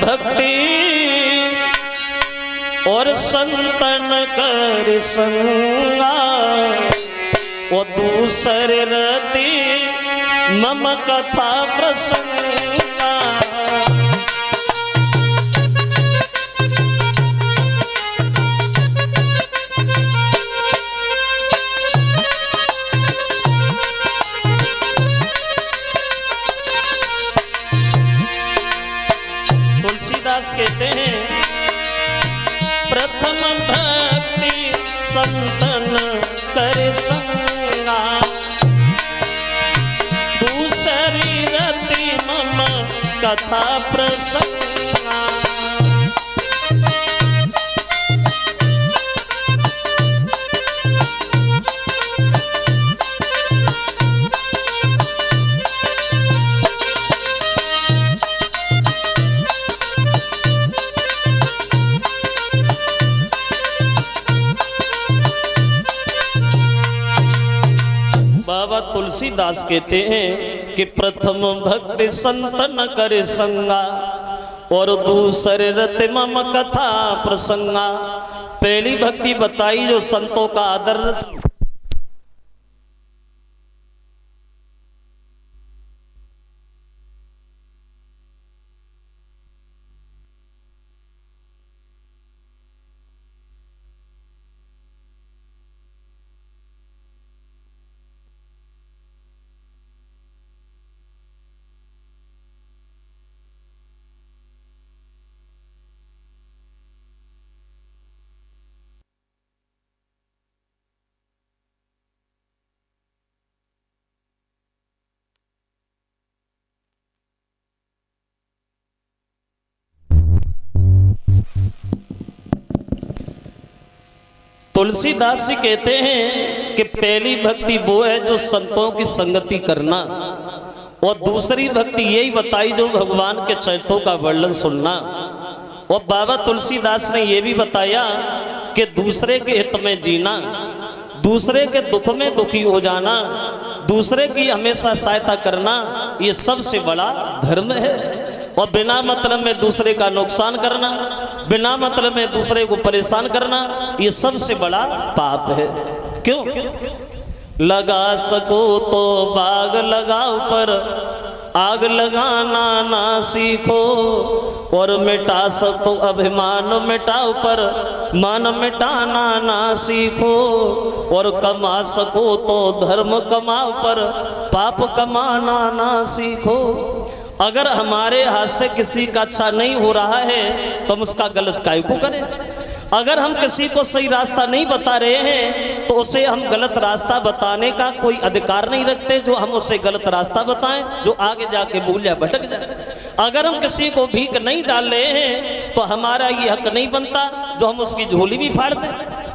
भक्ति और संतन कर संगा, वो दूसरे रति मम कथा प्रसंगा। तुलसीदास कहते हैं प्रथम भक्ति संतन कर संगा, दूसरी रति मम कथा प्रसंगा। बाबा तुलसीदास कहते हैं कि प्रथम भक्ति संतन करे संगा, और दूसरे रति मम कथा प्रसंगा। पहली भक्ति बताई जो संतों का आदर, तुलसीदास जी कहते हैं कि पहली भक्ति वो है जो संतों की संगति करना, और दूसरी भक्ति यही बताई जो भगवान के चरित्रों का वर्णन सुनना। और बाबा तुलसीदास ने यह भी बताया कि दूसरे के हित में जीना, दूसरे के दुख में दुखी हो जाना, दूसरे की हमेशा सहायता करना, ये सबसे बड़ा धर्म है। और बिना मतलब में दूसरे का नुकसान करना, बिना मतलब में दूसरे को परेशान करना, ये सबसे बड़ा पाप है। क्यों? लगा सको तो बाग लगाओ, पर आग लगाना ना सीखो, और मिटा सको अभिमान मिटाओ, पर मान मिटाना ना सीखो, और कमा सको तो धर्म कमाओ, पर पाप कमाना ना सीखो। अगर हमारे हाथ से किसी का अच्छा नहीं हो रहा है तो हम उसका गलत काहे को करें? अगर हम किसी को सही रास्ता नहीं बता रहे हैं तो उसे हम गलत रास्ता बताने का कोई अधिकार नहीं रखते, जो हम उसे गलत रास्ता बताएं जो आगे जाके भूल या भटक जाए। अगर हम किसी को भीख नहीं डाल रहे हैं तो हमारा ये हक नहीं बनता जो हम उसकी झोली भी फाड़ दें।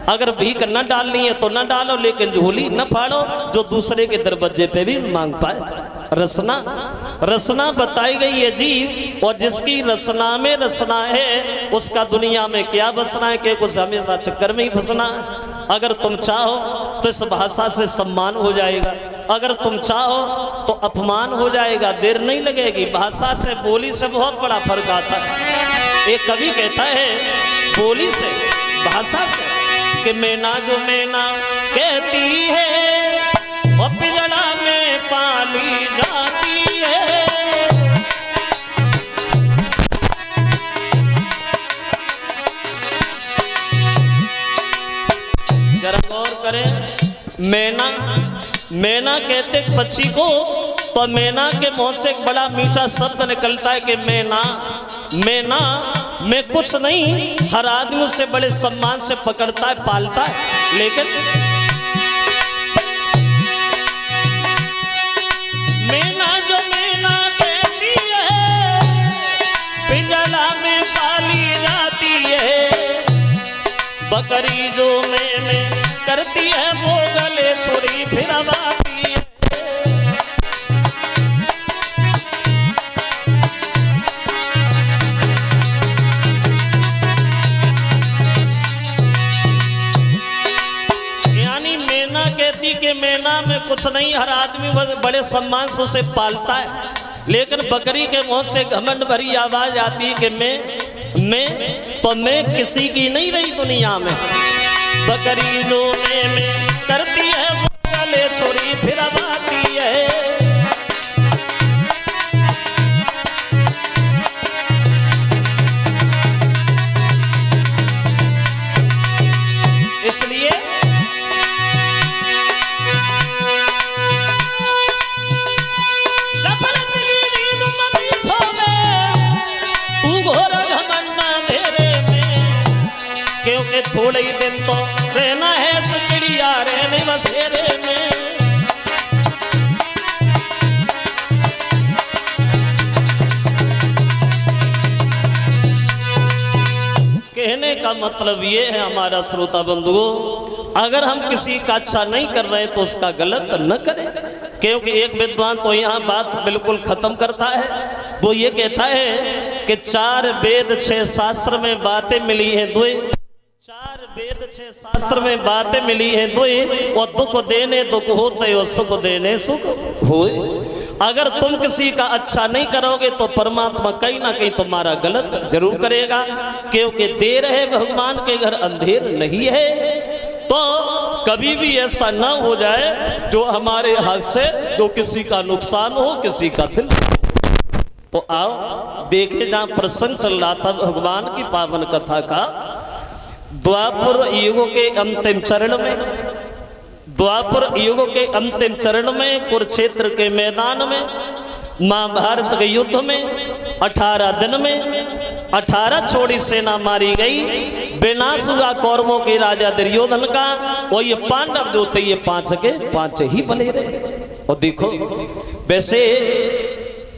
अगर भीख न डालनी है तो न डालो, लेकिन झोली न फाड़ो जो दूसरे के दरवाजे पे भी मांग पाए। रसना, रसना बताई गई है जी, और जिसकी रसना में रसना है उसका दुनिया में क्या बसना है कि कुछ हमेशा चक्कर में ही फंसना है। अगर तुम चाहो तो इस भाषा से सम्मान हो जाएगा, अगर तुम चाहो तो अपमान हो जाएगा, देर नहीं लगेगी। भाषा से बोली से बहुत बड़ा फर्क आता है। एक कवि कहता है बोली से, भाषा से, कि मैना जो मैना कहती है और पिंजड़ा में पाली जाती है। जरा गौर करें, मैना, मैना कहते पक्षी को, तो मैना के मुंह से एक बड़ा मीठा शब्द निकलता है कि मैना। मैना में कुछ नहीं, हर आदमी उसे बड़े सम्मान से पकड़ता है, पालता है, लेकिन मैना जो मैना कहती है पिंजड़ा में पाली जाती है। बकरी जो मैंने करती है वो गले छुरी फिरवाती है। के मैना में कुछ नहीं, हर आदमी बड़े सम्मान से उसे पालता है, लेकिन बकरी के मुंह से घमंड भरी आवाज आती है कि मैं तो मैं किसी की नहीं रही दुनिया में। बकरी जो मैं करती है वो गले छोड़ी फिर आती है। इसलिए क्योंकि थोड़े ही दिन तो रहना है चिड़िया रहने बसेरे में। कहने का मतलब ये है हमारा श्रोता बंधुओं, अगर हम किसी का अच्छा नहीं कर रहे तो उसका गलत न करें। क्योंकि एक विद्वान तो यहाँ बात बिल्कुल खत्म करता है, वो ये कहता है कि 4 वेद 6 शास्त्र में बातें मिली हैं दुई, 4 वेद 6 शास्त्र में बातें मिली हैं दुई, और दुख देने दुख होते और सुख देने सुख होए। अगर तुम किसी का अच्छा नहीं करोगे तो परमात्मा कहीं ना कहीं तुम्हारा गलत जरूर करेगा। क्योंकि देर है भगवान के घर अंधेर नहीं है। तो कभी भी ऐसा ना हो जाए जो हमारे हाथ से जो किसी का नुकसान हो, किसी का दिल। तो आओ देखे जहां प्रसंग चल रहा था भगवान की पावन कथा का, द्वापर युग के अंतिम चरण में, द्वापर युग के अंतिम चरण में कुरुक्षेत्र के मैदान में महाभारत के युद्ध में 18 दिन में 18 छोड़ी सेना मारी गई। विनाश हुआ कौरवों के राजा दुर्योधन का। और ये पांडव जो थे ये 5 के 5 ही बने रहे। और देखो वैसे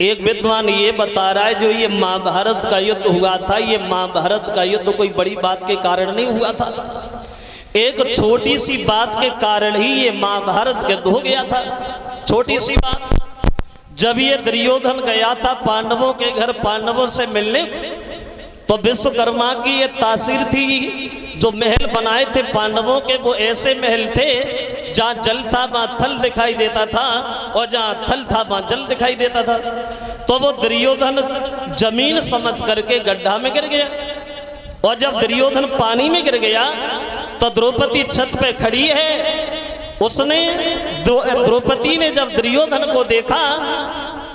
एक विद्वान ये बता रहा है जो ये महाभारत का युद्ध हुआ था, ये महाभारत का युद्ध कोई बड़ी बात के कारण नहीं हुआ था। एक छोटी सी बात के कारण ही ये महाभारत युद्ध हो गया था। छोटी सी बात, जब ये दुर्योधन गया था पांडवों के घर पांडवों से मिलने, तो विश्वकर्मा की ये तासीर थी। जो महल बनाए थे पांडवों के वो ऐसे महल थे जहाँ जल था वहाँ थल दिखाई देता था, और जहाँ थल था वहाँ जल दिखाई देता था। तो वो दुर्योधन जमीन समझ करके गड्ढा में गिर गया। और जब दुर्योधन पानी में गिर गया तो द्रौपदी छत पे खड़ी है। उसने द्रौपदी ने जब दुर्योधन को देखा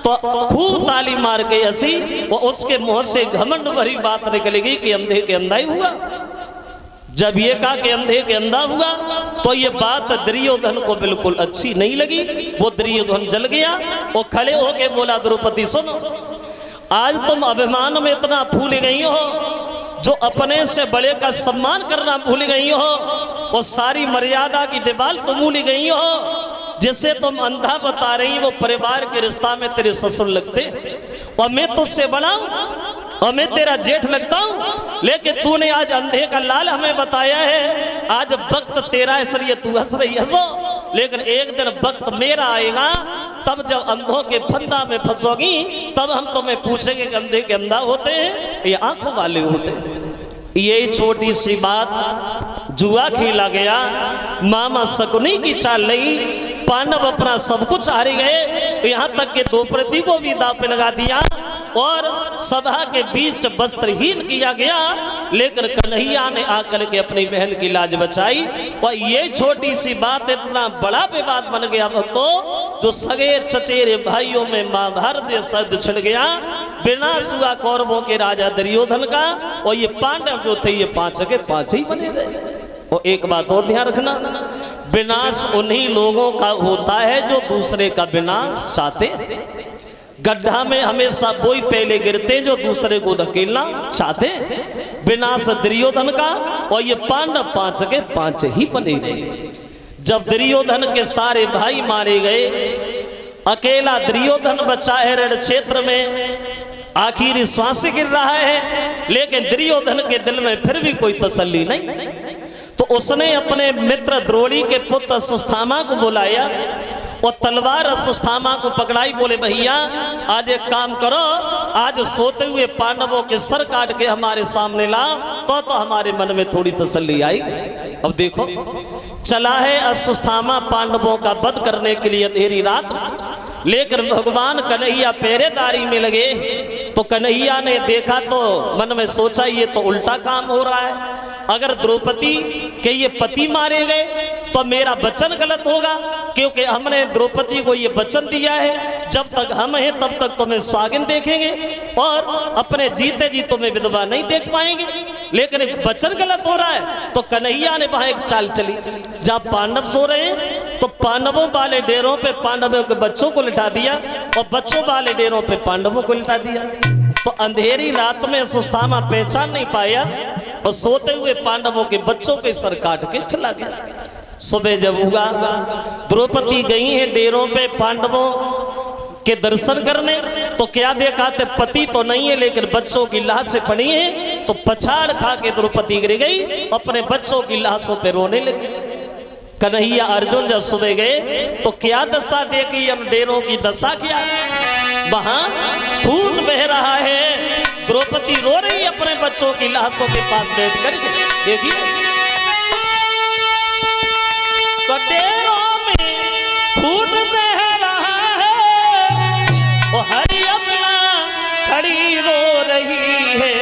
तो खूब ताली मार के हंसी। और उसके मुंह से घमंड भरी बात निकलेगी कि अंधे के अंधा ही हुआ। जब ये कहा कि अंधे के अंधा हुआ तो ये बात दुर्योधन को बिल्कुल अच्छी नहीं लगी। वो दुर्योधन जल गया। वो खड़े होके बोला द्रौपदी सुनो, आज तुम अभिमान में इतना भूल गई हो, जो अपने से बड़े का सम्मान करना भूल गई हो, और सारी मर्यादा की दीवार तुम भूल गई हो। जिसे तुम अंधा बता रही वो परिवार के रिश्ता में तेरे ससुर लगते, और मैं तुझसे बड़ा हूं और मैं तेरा जेठ लगता हूं, लेकिन तूने आज अंधे का लाल हमें बताया है। आज वक्त तेरा इसलिए तू हंस रही हंसो, लेकिन एक दिन वक्त मेरा आएगा, तब जब अंधों के फंदा में फंसोगी तब हम तुम्हें पूछेंगे कि अंधे के अंधा होते हैं या आंखों वाले होते हैं। यही छोटी सी बात जुआ खेला गया। मामा शकुनी की चाल नहीं, पांडव अपना सब कुछ हार गए। यहाँ तक कि द्रौपदी को भी दांव पे लगा दिया और सभा के बीच वस्त्रहीन किया गया। लेकिन कन्हैया ने आकर के अपनी बहन की लाज बचाई। और ये छोटी सी बात इतना बड़ा विवाद बन गया भक्तों, जो सगे चचेरे भाइयों में महाभारत युद्ध छिड़ गया। विनाश हुआ कौरवों के राजा दुर्योधन का। और ये पांडव जो थे ये 5 के 5 ही बने रहे। और एक बात और ध्यान रखना, विनाश उन्हीं लोगों का होता है जो दूसरे का विनाश चाहते। गड्ढा में हमेशा वही पहले गिरते जो दूसरे को धकेलना चाहते। विनाश दुर्योधन का। और ये पांडव 5 के 5 ही बने रहे। जब दुर्योधन के सारे भाई मारे गए, अकेला दुर्योधन बचा है रण क्षेत्र में, आखिरी श्वास गिर रहा है, लेकिन दुर्योधन के दिल में फिर भी कोई तसल्ली नहीं। तो उसने अपने मित्र द्रोणी के पुत्र सुस्थामा को बुलाया और तलवार सुस्थामा को पकड़ाई। बोले भैया आज एक काम करो, आज सोते हुए पांडवों के सर काट के हमारे सामने लाओ, तो हमारे मन में थोड़ी तसल्ली आई। अब देखो चला है अश्वत्थामा पांडवों का वध करने के लिए अंधेरी रात। लेकिन भगवान कन्हैया पहरेदारी में लगे तो कन्हैया ने देखा तो मन में सोचा ये तो उल्टा काम हो रहा है। अगर द्रौपदी के ये पति मारे गए तो मेरा वचन गलत होगा, क्योंकि हमने द्रौपदी को ये वचन दिया है जब तक हम हैं तब तक तुम्हें सुहागिन देखेंगे और अपने जीते जी तुम्हें विधवा नहीं देख पाएंगे। लेकिन एक वचन गलत हो रहा है तो कन्हैया ने वहां एक चाल चली, जहां पांडव सो रहे हैं तो पांडवों वाले डेरों पे पांडवों के बच्चों को लिटा दिया और बच्चों वाले डेरों पे पांडवों को लिटा दिया। तो अंधेरी रात में सुस्तामा पहचान नहीं पाया और सोते हुए पांडवों के बच्चों के सर काट के चला गया। सुबह जब हुआ, द्रौपदी गई है डेरों पे पांडवों के दर्शन करने, तो क्या देखा थे, पति तो नहीं है लेकिन बच्चों की लाशें पड़ी हैं। तो पछाड़ खा के द्रौपदी गिर गई, अपने बच्चों की लाशों पे रोने लगी। कन्हैया अर्जुन जब सुबह गए तो क्या दशा देखी, हम डेरों की दशा क्या, वहां खून बह रहा है, द्रौपदी रो रही अपने बच्चों की लाशों के पास बैठ कर। देखिए तो डेरों में खून बह रहा है, वो हरि अपना खड़ी रो रही है,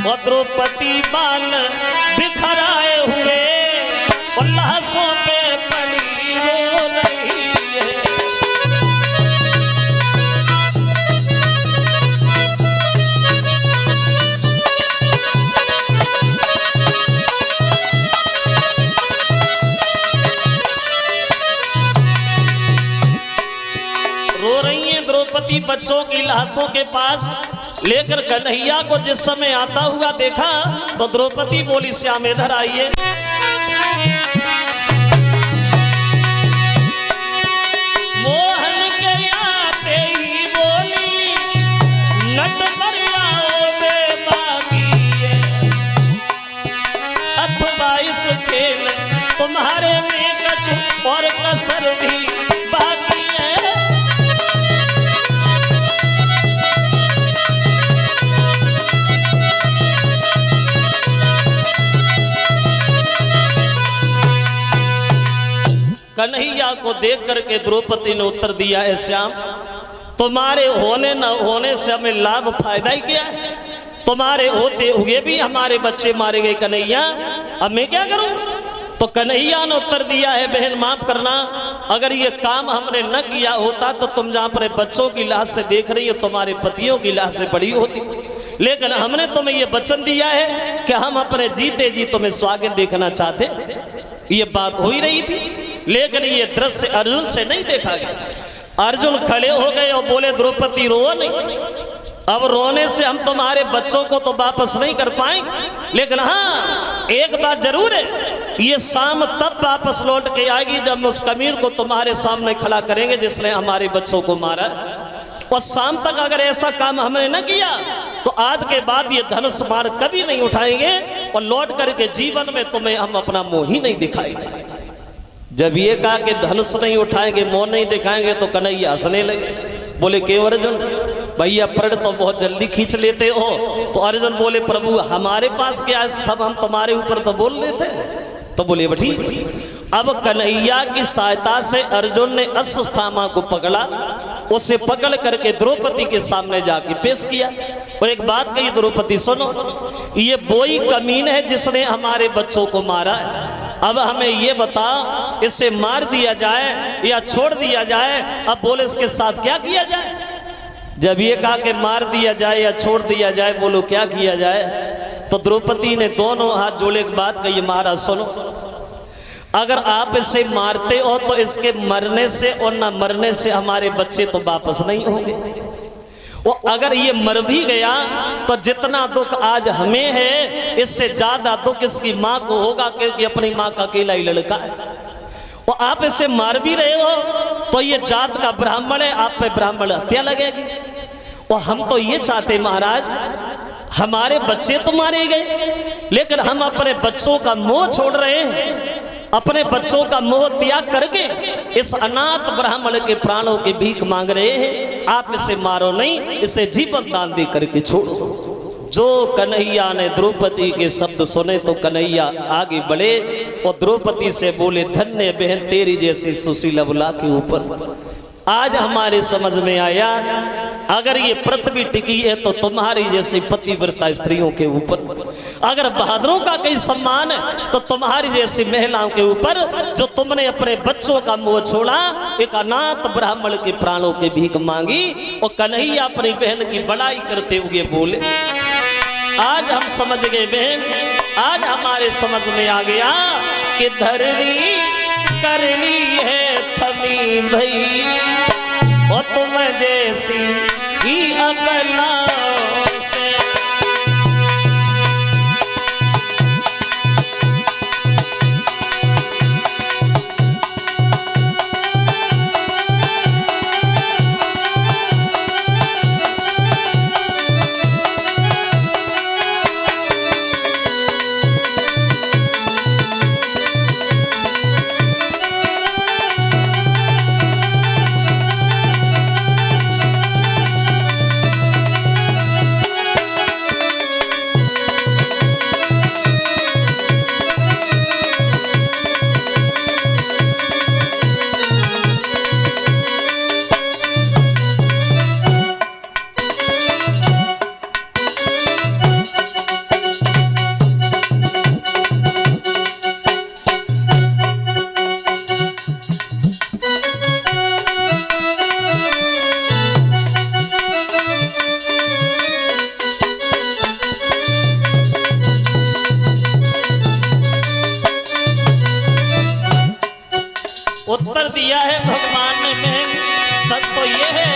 और द्रौपदी बाल बिखराए हुए और लाशों पे पड़ी रो रही है। रो रही हैं द्रौपदी बच्चों की लाशों के पास। लेकर कन्हैया को जिस समय आता हुआ देखा तो द्रौपदी बोली, श्याम इधर आइए। मोहन के आते ही बोली, नट पर आओ बेबाकी, अथवा इस खेल तुम्हारे में कछु और कसर भी बाकी है। कन्हैया को देख करके द्रौपदी ने उत्तर दिया, है श्याम, तुम्हारे होने न होने से हमें लाभ फायदा ही क्या है, तुम्हारे होते हुए भी हमारे बच्चे मारे गए कन्हैया, अब मैं क्या करूं। तो कन्हैया ने उत्तर दिया है, बहन माफ करना, अगर ये काम हमने न किया होता तो तुम जहां अपने बच्चों की लाश से देख रही हो तुम्हारे पतियों की लाश से बड़ी होती, लेकिन हमने तुम्हें ये वचन दिया है कि हम अपने जीते जी तुम्हें स्वागत देखना चाहते। ये बात हो ही रही थी, लेकिन ये दृश्य अर्जुन से नहीं देखा गया। अर्जुन खड़े हो गए और बोले, द्रौपदी रो नहीं, अब रोने से हम तुम्हारे बच्चों को तो वापस नहीं कर पाएंगे, लेकिन हाँ एक बात जरूर है, ये शाम तब वापस लौट के आएगी जब उस कमीर को तुम्हारे सामने खड़ा करेंगे जिसने हमारे बच्चों को मारा। और शाम तक अगर ऐसा काम हमने न किया तो आज के बाद ये धनुष बाण कभी नहीं उठाएंगे और लौट करके जीवन में तुम्हें हम अपना मोह ही नहीं दिखाएंगे। जब ये कहा कि धनुष नहीं उठाएंगे, मोह नहीं दिखाएंगे, तो कन्हैया हंसने लगे। बोले, क्यों अर्जुन भैया, प्रण तो बहुत जल्दी खींच लेते हो। तो अर्जुन बोले, प्रभु हमारे पास क्या स्तंभ, हम तुम्हारे ऊपर तो बोल लेते। तो बोले, ठीक। अब कन्हैया की सहायता से अर्जुन ने अश्वत्थामा को पकड़ा, उसे पकड़ करके द्रौपदी के सामने जाके पेश किया और एक बात कही, द्रौपदी सुनो, ये वही कमीन है जिसने हमारे बच्चों को मारा है। अब हमें ये बता, इसे मार दिया जाए या छोड़ दिया जाए। अब बोले, इसके साथ क्या किया जाए। जब ये कहा कि मार दिया जाए या छोड़ दिया जाए, बोलो क्या किया जाए। तो द्रौपदी ने दोनों हाथ जोड़े एक बात कही, महाराज सुनो, अगर आप इसे मारते हो तो इसके मरने से और न मरने से हमारे बच्चे तो वापस नहीं होंगे। और अगर ये मर भी गया तो जितना दुख आज हमें है इससे ज्यादा दुख इसकी माँ को होगा, क्योंकि अपनी माँ का अकेला ही लड़का है। और आप इसे मार भी रहे हो तो ये जात का ब्राह्मण है, आप पे ब्राह्मण हत्या लगेगी। और हम तो ये चाहते महाराज, हमारे बच्चे तो मारे गए लेकिन हम अपने बच्चों का मोह छोड़ रहे हैं, अपने बच्चों का मोह त्याग करके इस अनाथ ब्राह्मण के प्राणों की भीख मांग रहे हैं। आप इसे मारो नहीं, इसे जीवन दान दे करके छोड़ो। जो कन्हैया ने द्रौपदी के शब्द सुने तो कन्हैया आगे बढ़े और द्रौपदी से बोले, धन्य बहन तेरी जैसी सुशील अबला के ऊपर आज हमारे समझ में आया, अगर ये पृथ्वी टिकी है तो तुम्हारी जैसी पतिव्रता स्त्रियों के ऊपर, अगर बहादुरों का कोई सम्मान है तो तुम्हारी जैसी महिलाओं के ऊपर, जो तुमने अपने बच्चों का मुंह छोड़ा, एक अनाथ ब्राह्मण के प्राणों की भीख मांगी, और कन्हैया अपनी बहन की बड़ाई करते हुए बोले। आज हम समझ गए बहन, आज हमारे समझ में आ गया कि धरनी करनी है थमी भई, और तुम जैसी ही अपनाओ से। उत्तर दिया है भगवान ने बहन, सच तो ये है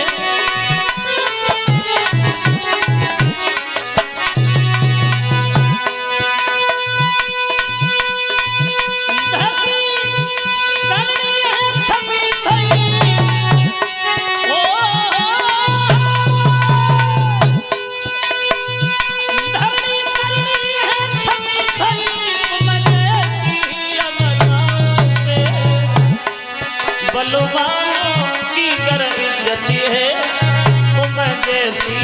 बलवानों की गर इज्जत है तुम जैसी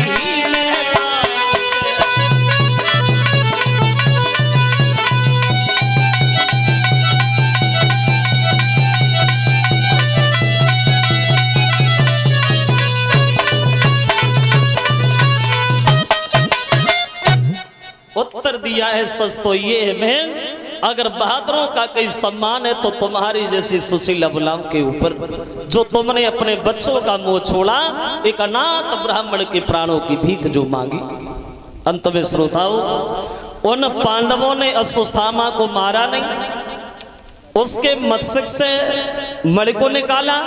महिलाओं से। उत्तर दिया है सच तो ये है बहन, अगर बहादुरों का कोई सम्मान है तो तुम्हारी जैसी सुशील अबलाओं के ऊपर, जो तुमने अपने बच्चों का मुंह छोड़ा, एक अनाथ ब्राह्मण के प्राणों की भीख जो मांगी। अंत में श्रोताओं, उन पांडवों ने अश्वत्थामा को मारा नहीं, उसके मस्तक से मणि को निकाला,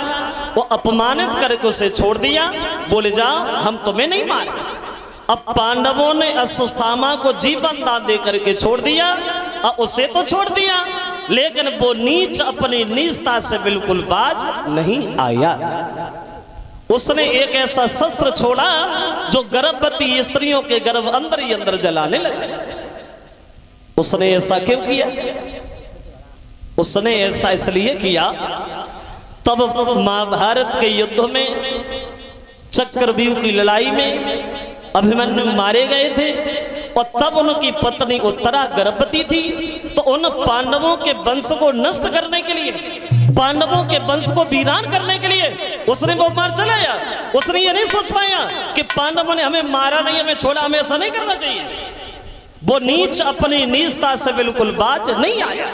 वो अपमानित करके उसे छोड़ दिया, बोले जाओ हम तुम्हें नहीं मारे। अब पांडवों ने अश्वत्थामा को जीवन दान दे करके छोड़ दिया, उसे तो छोड़ दिया, लेकिन वो नीच अपनी नीचता से बिल्कुल बाज नहीं आया। उसने एक ऐसा शस्त्र छोड़ा जो गर्भवती स्त्रियों के गर्भ अंदर ही अंदर जलाने लगा। उसने ऐसा क्यों किया? उसने ऐसा इसलिए किया, तब महाभारत के युद्ध में, चक्रव्यूह की लड़ाई में अभिमन्यु मारे गए थे, और तब उनकी पत्नी उत्तरा गर्भवती थी। तो उन पांडवों के वंश को नष्ट करने के लिए, पांडवों के वंश को वीरान करने के लिए उसने वो मार चलाया। उसने ये नहीं सोच पाया कि पांडवों ने हमें मारा नहीं, हमें छोड़ा, हमें ऐसा नहीं करना चाहिए। वो नीच अपनी नीचता से बिल्कुल बाज नहीं आया,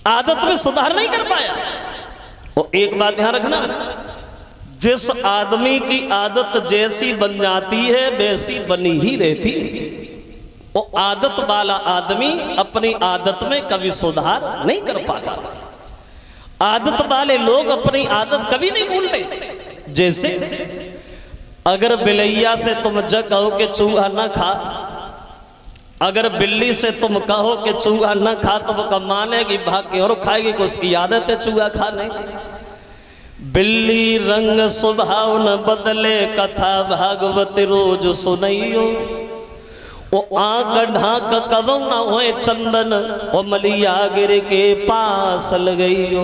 आदत में सुधार नहीं कर पाया। और एक बात ध्यान रखना, जिस आदमी की आदत जैसी बन जाती है वैसी बनी ही रहती। वो आदत वाला आदमी अपनी आदत में कभी सुधार नहीं कर पाता। आदत वाले लोग अपनी आदत कभी नहीं भूलते। जैसे अगर बिलैया से तुम जग कहो कि चूहा न खा, अगर बिल्ली से तुम कहो कि चूहा न खा, तो वो कब मानेगी, भाग के और खाएगी, को उसकी आदत है चूहा खाने की। बिल्ली रंग स्वभाव न बदले, कथा भागवत रोज सुनइयो। ओ आंख ढाक कबो न होए चंदन, ओ मलिया गिर के पास लगइयो।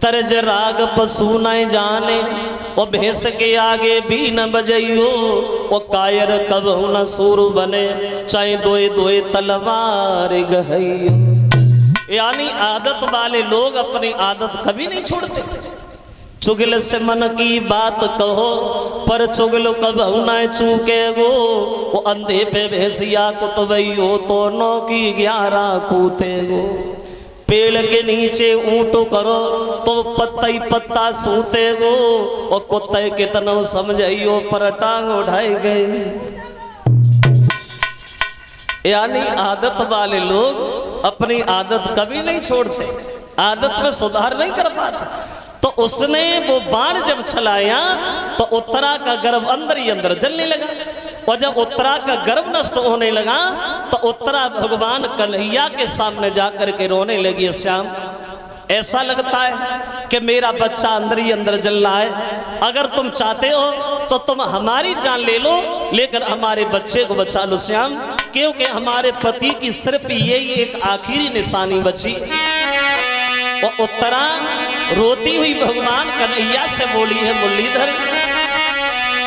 तर्ज राग पशु न जाने, ओ भैंस के आगे भी न बजइयो। ओ कायर कबो न सूर बने, चाहे दोए दोए तलवार गहइयो। यानी आदत वाले लोग अपनी आदत कभी नहीं छोड़ते। चुगल से मन की बात कहो, पर चुगल कबहू न चूके गो। वो अंधे पे भैंसिया कुतबई हो, तो 9 की 11 कूते गो। पेड़ के नीचे ऊँटो करो, तो पत्ता ही पत्ता सूते गो। और कुत्ते कितनो समझाइयो, पर टांग उठाई गई। यानी आदत वाले लोग अपनी आदत कभी नहीं छोड़ते, आदत में सुधार नहीं कर पाते। तो उसने वो बाण जब चलाया तो उत्तरा का गर्भ अंदर ही अंदर जलने लगा। और जब उत्तरा का गर्भ नष्ट होने लगा तो उत्तरा भगवान कन्हैया के सामने जाकर के रोने लगी। श्याम, ऐसा लगता है कि मेरा बच्चा अंदर ही अंदर जल रहा है। अगर तुम चाहते हो तो तुम हमारी जान ले लो, लेकर हमारे बच्चे को बचा लो श्याम, क्योंकि हमारे पति की सिर्फ यही एक आखिरी निशानी बची। और उत्तरा रोती हुई भगवान कन्हैया से बोली है, मुरलीधर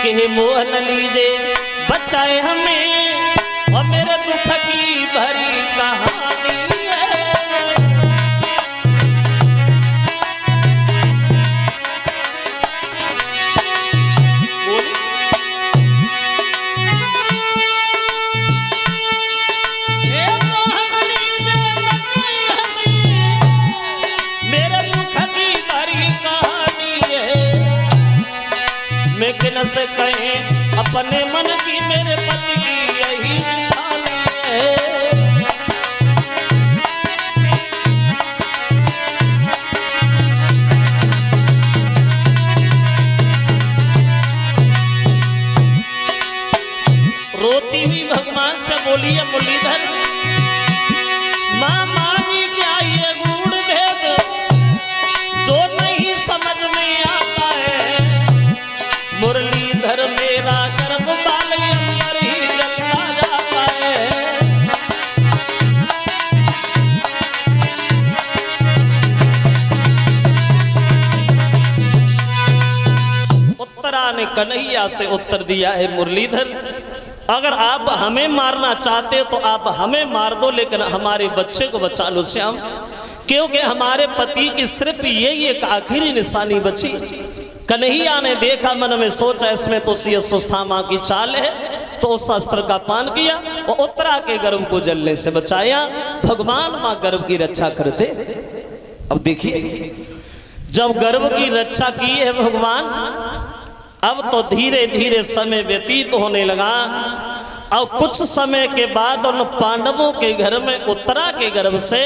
कि हे मोहन लीजे बचाए हमें, और मेरे दुख की भरी कहानी है। किन से कहें अपने मन की, मेरे पति की यही निशानी है। रोती हुई भगवान से बोली है, मुरलीधर माँ मानी क्या ये गूढ़ भेद जो नहीं समझ में आता है। मुरलीधर मेरा गर्भ बाल अंदर ही जलता जाता है। उत्तरा ने कन्हैया से उत्तर दिया है, मुरलीधर अगर आप हमें मारना चाहते हो तो आप हमें मार दो, लेकिन हमारे बच्चे को बचा लो श्याम, क्योंकि हमारे पति की सिर्फ यही एक आखिरी निशानी बची। कन्हैया ने देखा, मन में सोचा इसमें तो सुस्थामा की चाल है, तो उस शस्त्र का पान किया और उत्तरा के गर्भ को जलने से बचाया। भगवान मां गर्भ की रक्षा करते। अब देखिए, जब गर्भ की रक्षा की है भगवान, अब तो धीरे धीरे समय व्यतीत होने लगा। और कुछ समय के बाद उन पांडवों के घर में उत्तरा के गर्भ से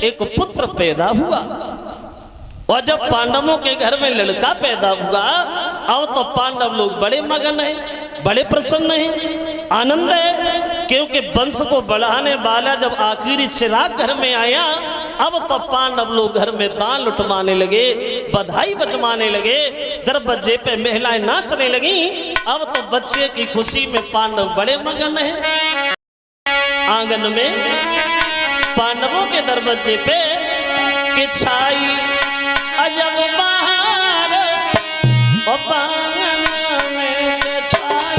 एक पुत्र पैदा हुआ। और जब पांडवों के घर में लड़का पैदा हुआ, अब तो पांडव लोग बड़े मगन हैं, बड़े प्रसन्न हैं, आनंद है, क्योंकि वंश को बढ़ाने वाला जब आखिरी चिराग घर में आया, अब तो पांडव लोग घर में दान लुटवाने लगे, बधाई बजवाने लगे, दरवाजे पे महिलाएं नाचने लगी। अब तो बच्चे की खुशी में पांडव बड़े मगन हैं। आंगन में पांडवों के दरवाजे पे कि छाई अजब बहार, और बांगन में छाई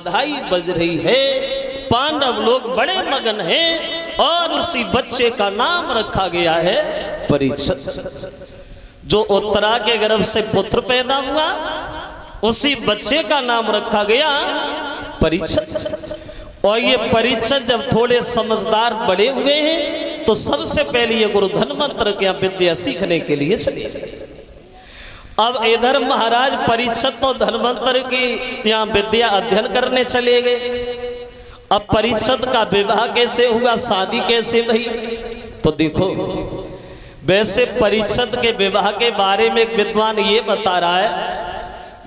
बधाई बज रही है। पांडव लोग बड़े मगन हैं और उसी बच्चे का नाम रखा गया है परीक्षित। जो उत्तरा के गर्भ से पुत्र पैदा हुआ उसी बच्चे का नाम रखा गया परीक्षित। और ये परीक्षित जब थोड़े समझदार बड़े हुए हैं तो सबसे पहले ये गुरु धन्वंतर के यहाँ विद्या सीखने के लिए चले गए। अब इधर महाराज परीक्षित तो धन्वंतर की यहाँ विद्या अध्ययन करने चले गए। अब परीक्षित का विवाह कैसे हुआ, शादी कैसे भई, तो देखो वैसे परीक्षित के विवाह के बारे में एक विद्वान ये बता रहा है,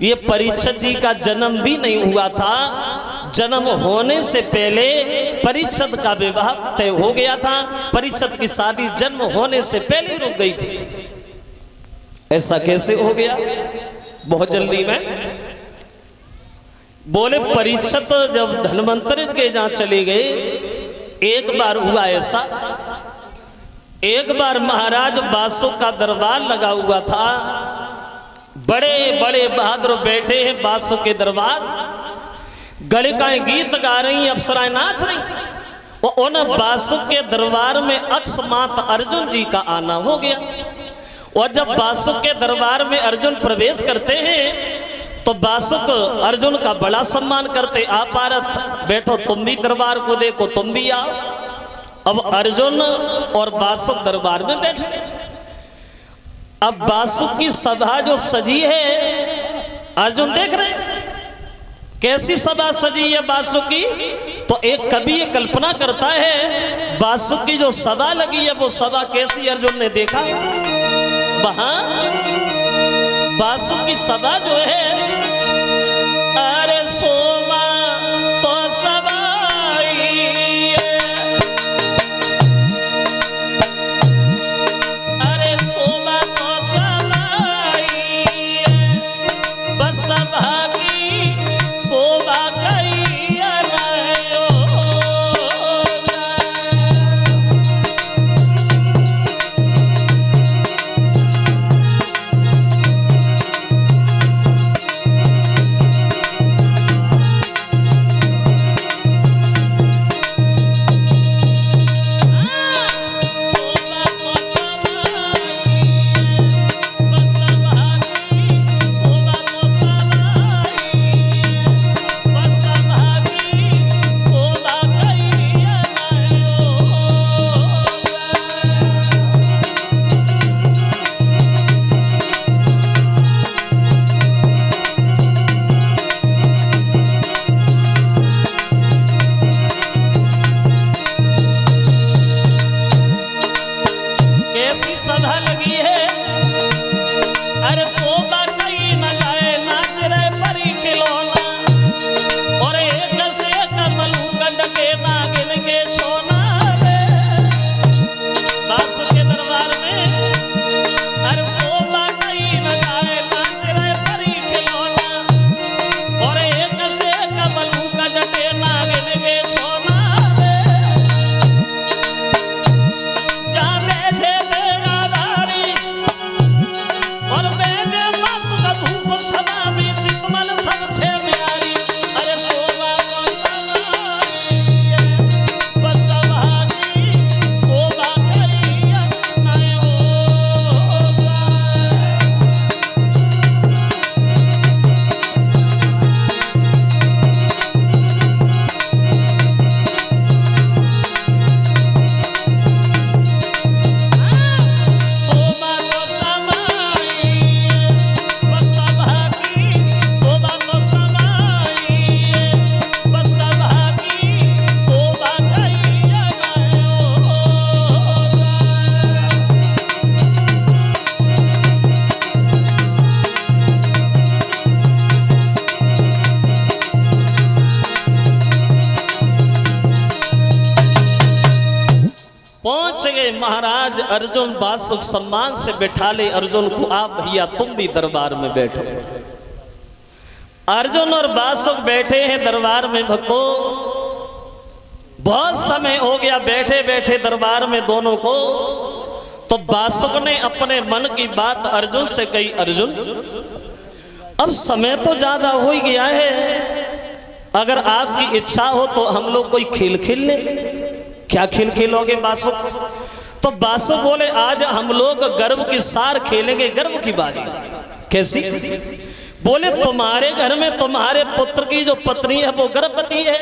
ये परीक्षित जी का जन्म भी नहीं हुआ था, जन्म होने से पहले परीक्षित का विवाह तय हो गया था। परीक्षित की शादी जन्म होने से पहले रुक गई थी। ऐसा कैसे हो गया? बहुत जल्दी में बोले परीक्षित जब धन्वंतरि के जहां चले गए, एक बार हुआ ऐसा, एक बार महाराज बासुक का दरबार लगा हुआ था, बड़े बड़े बहादुर बैठे हैं बासुक के दरबार, गलिकाएं गीत गा रही, अप्सराएं नाच रही। और उन बासुक के दरबार में अकस्मात अर्जुन जी का आना हो गया। और जब बासुक के दरबार में अर्जुन प्रवेश करते हैं तो बासुक अर्जुन का बड़ा सम्मान करते, आप पारथ बैठो, तुम भी दरबार को देखो, तुम भी आओ। अब अर्जुन और बासुक दरबार में बैठ गए। अब बासुक की सभा जो सजी है अर्जुन देख रहे कैसी सभा सजी है बासुक की। तो एक कवि ये कल्पना करता है बासुक की जो सभा लगी है वो सभा कैसी अर्जुन ने देखा। वहां बासुक की सभा जो है, अरे सोमा तो सवाई, अरे सोमा तो सवाई, बस सभा की शोभा कई पहुंच गए महाराज अर्जुन बासुक सम्मान से बैठा ले अर्जुन को, आप भैया तुम भी दरबार में बैठो। अर्जुन और बासुक बैठे हैं दरबार में। भक्तों बहुत समय हो गया बैठे बैठे दरबार में दोनों को। तो बासुक ने अपने मन की बात अर्जुन से कही, अर्जुन अब समय तो ज्यादा हो ही गया है, अगर आपकी इच्छा हो तो हम लोग कोई खेल खेल लें। क्या खेल खेलोगे बासुक? तो बासुक बोले आज हम लोग गर्व की सार खेलेंगे, गर्व की बारी। कैसी? बोले तुम्हारे घर में तुम्हारे पुत्र की जो पत्नी है वो गर्भवती है,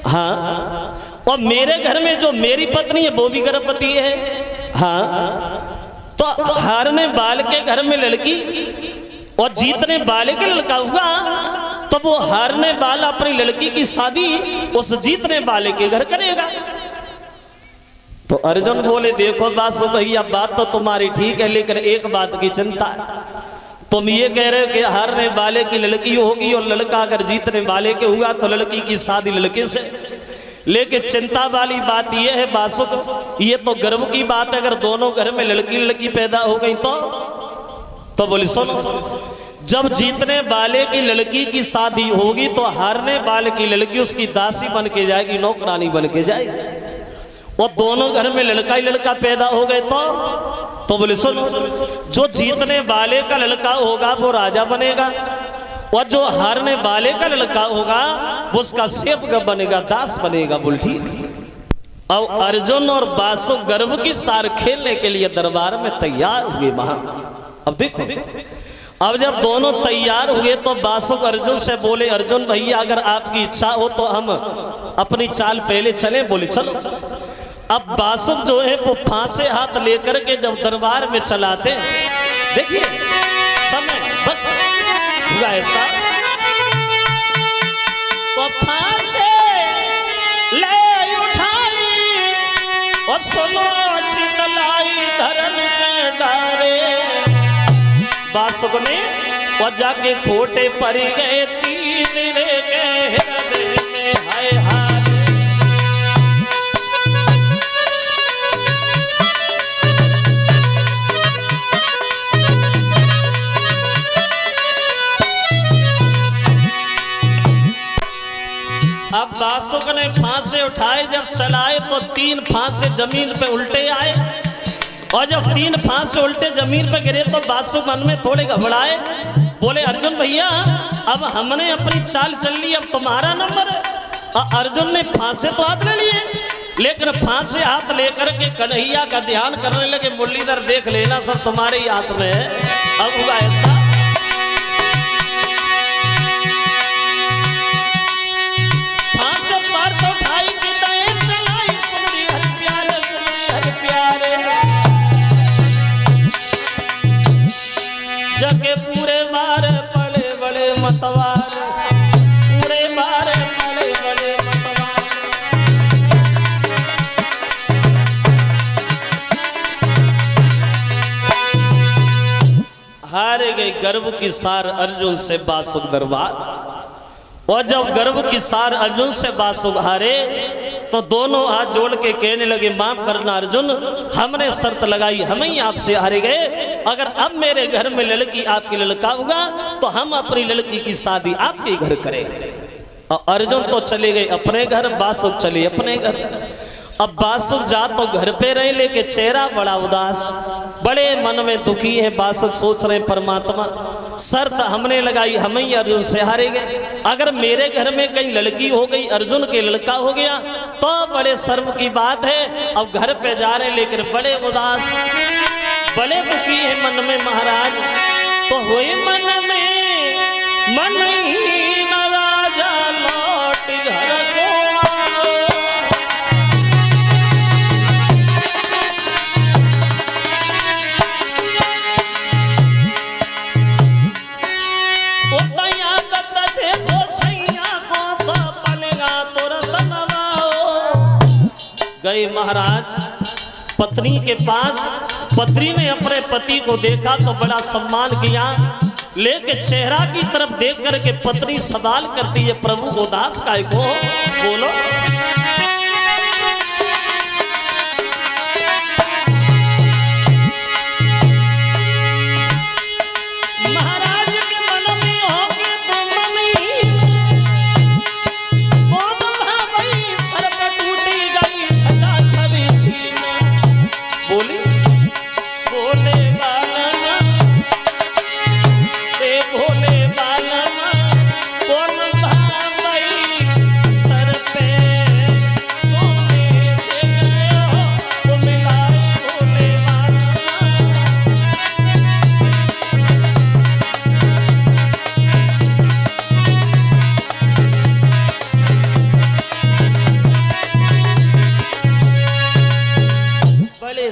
हाँ, और मेरे घर में जो मेरी पत्नी है वो भी गर्भवती है, हाँ। तो हारने वाले के घर में लड़की और जीतने वाले के लड़का हुआ, तो वो हारने वाला अपनी लड़की की शादी उस जीतने वाले के घर करेगा। तो अर्जुन बोले देखो बासु भैया बात तो तुम्हारी ठीक है, लेकिन एक बात की चिंता है। तुम ये कह रहे हो कि हारने वाले की लड़की होगी और लड़का अगर जीतने वाले के हुआ तो लड़की की शादी लड़के से, लेकिन चिंता वाली बात यह है बासुक, ये तो गर्व की बात है, अगर दोनों घर में लड़की लड़की पैदा हो गई तो बोले सुनो, जब जीतने वाले की लड़की की शादी होगी तो हारने वाले की लड़की उसकी दासी बन के जाएगी, नौकरानी बन के जाएगी, और दोनों घर में लड़का ही लड़का पैदा हो गए तो बोले सुनो, जो जीतने वाले का लड़का होगा वो राजा बनेगा और जो हारने वाले का लड़का होगा वो उसका सेवक बनेगा, दास बनेगा। बोल ठीक। अब अर्जुन और बासु गर्व की सार खेलने के लिए दरबार में तैयार हुए वहां। अब देखो, अब जब दोनों तैयार हुए तो बासुक अर्जुन से बोले अर्जुन भैया अगर आपकी इच्छा हो तो हम अपनी चाल पहले चलें। बोले चलो। अब बासुक जो है वो फांसे हाथ लेकर के जब दरबार में चलाते, देखिए समय हुआ ऐसा, तो फांसे ले उठाई और सुनो चितलाई धरन पे डारे। बासुक ने वो जाके खोटे पड़ गए तीन रे के हृदय में, हाय हाय। अब बासुक ने फांसे उठाए, जब चलाए तो तीन फांसे जमीन पे उल्टे आए, और जब तीन फांसे उल्टे जमीन पे गिरे तो बासुक मन में थोड़े घबराए। बोले अर्जुन भैया अब हमने अपनी चाल चल ली, अब तुम्हारा नंबर है। और अर्जुन ने फांसे तो हाथ ले लिए, लेकिन फांसे हाथ लेकर के कन्हैया का ध्यान करने लगे, मुरलीधर देख लेना सब तुम्हारे ही हाथ में है। अब हुआ ऐसा, जगे पूरे मारे बड़े बड़े मतवार, पूरे मारे बड़े बड़े मतवार। हारे गए गर्व की सार अर्जुन से बासुक दरबार, और जब गर्व की सार अर्जुन से बासुक हारे तो दोनों हाथ जोड़ के कहने लगे माफ करना अर्जुन, हमने शर्त लगाई, हम ही आपसे हारे गए, अगर अब मेरे घर में लड़की आपकी लड़का होगा तो हम अपनी लड़की की शादी आपके घर करेंगे। और अर्जुन तो चले गए अपने घर, बासुक चले अपने घर। अब बासुक जा तो घर पे रहे, लेके चेहरा बड़ा उदास, बड़े मन में दुखी है। बासुक सोच रहे परमात्मा शर्त हमने लगाई, हम ही अर्जुन से हारे गए, अगर मेरे घर में कहीं लड़की हो गई, अर्जुन के लड़का हो गया तो बड़े शर्म की बात है। अब घर पे जा रहे लेकिन बड़े उदास, बड़े दुखी है मन में महाराज। तो हुए मन में मन ही न राजा लौट घर को, गए महाराज पत्नी के पास। पत्नी ने अपने पति को देखा तो बड़ा सम्मान किया, लेके चेहरा की तरफ देख करके पत्नी सवाल करती है प्रभु उदास काय को, बोलो।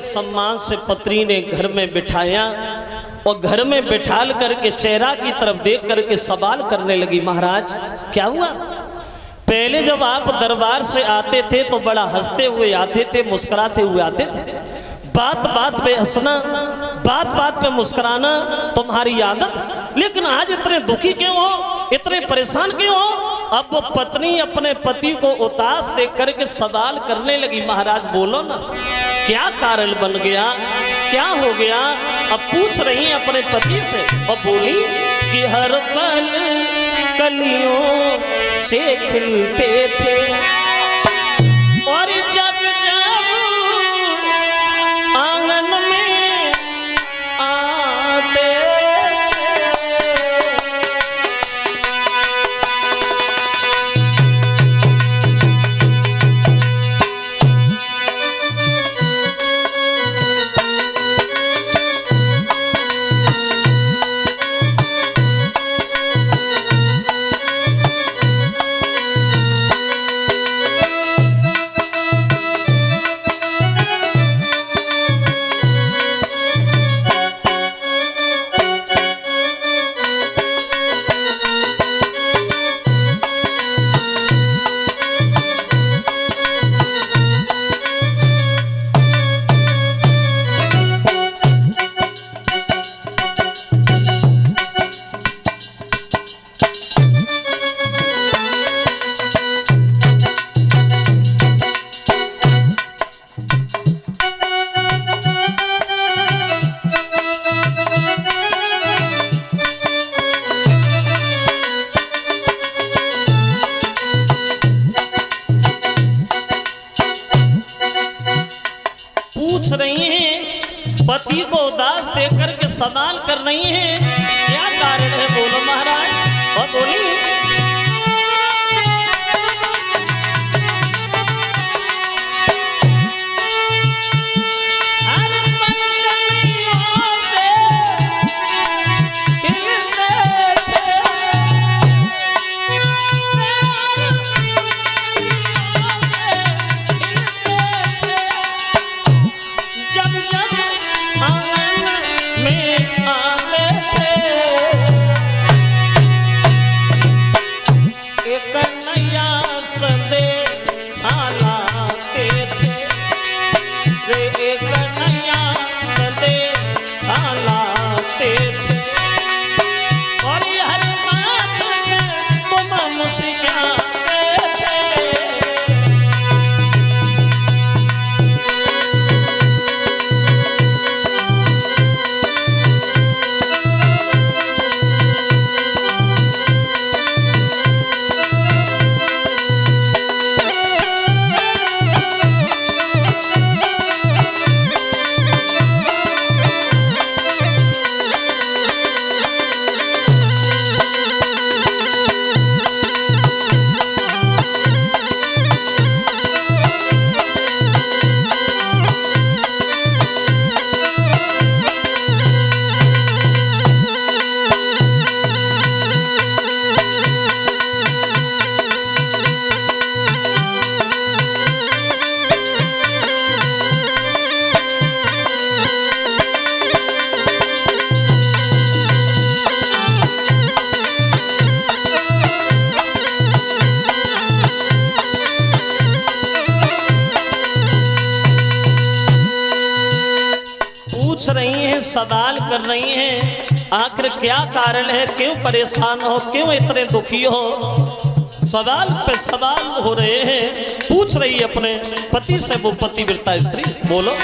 सम्मान से पत्नी ने घर में बिठाया और घर में बिठाल करके चेहरा की तरफ देख करके सवाल करने लगी, महाराज क्या हुआ? पहले जब आप दरबार से आते थे तो बड़ा हंसते हुए आते थे, मुस्कुराते हुए आते थे, बात बात पे हंसना, बात बात पे मुस्कुराना तुम्हारी आदत, लेकिन आज इतने दुखी क्यों हो, इतने परेशान क्यों हो? अब वो पत्नी अपने पति को उदास देख करके सवाल करने लगी, महाराज बोलो ना क्या कारण बन गया, क्या हो गया? अब पूछ रही अपने पति से और बोली कि हर पल कलियों से खिलते थे और जब जब आंगन में आते पूछ रही हैं, पति को उदास देख करके सवाल कर रही हैं, क्या कारण है बोलो महाराज? और बोली पूछ रही हैं, सवाल कर रही हैं, आखिर क्या कारण है, क्यों परेशान हो, क्यों इतने दुखी हो? सवाल पे सवाल हो रहे हैं, पूछ रही है अपने पति से, वो पतिव्रता स्त्री, बोलो।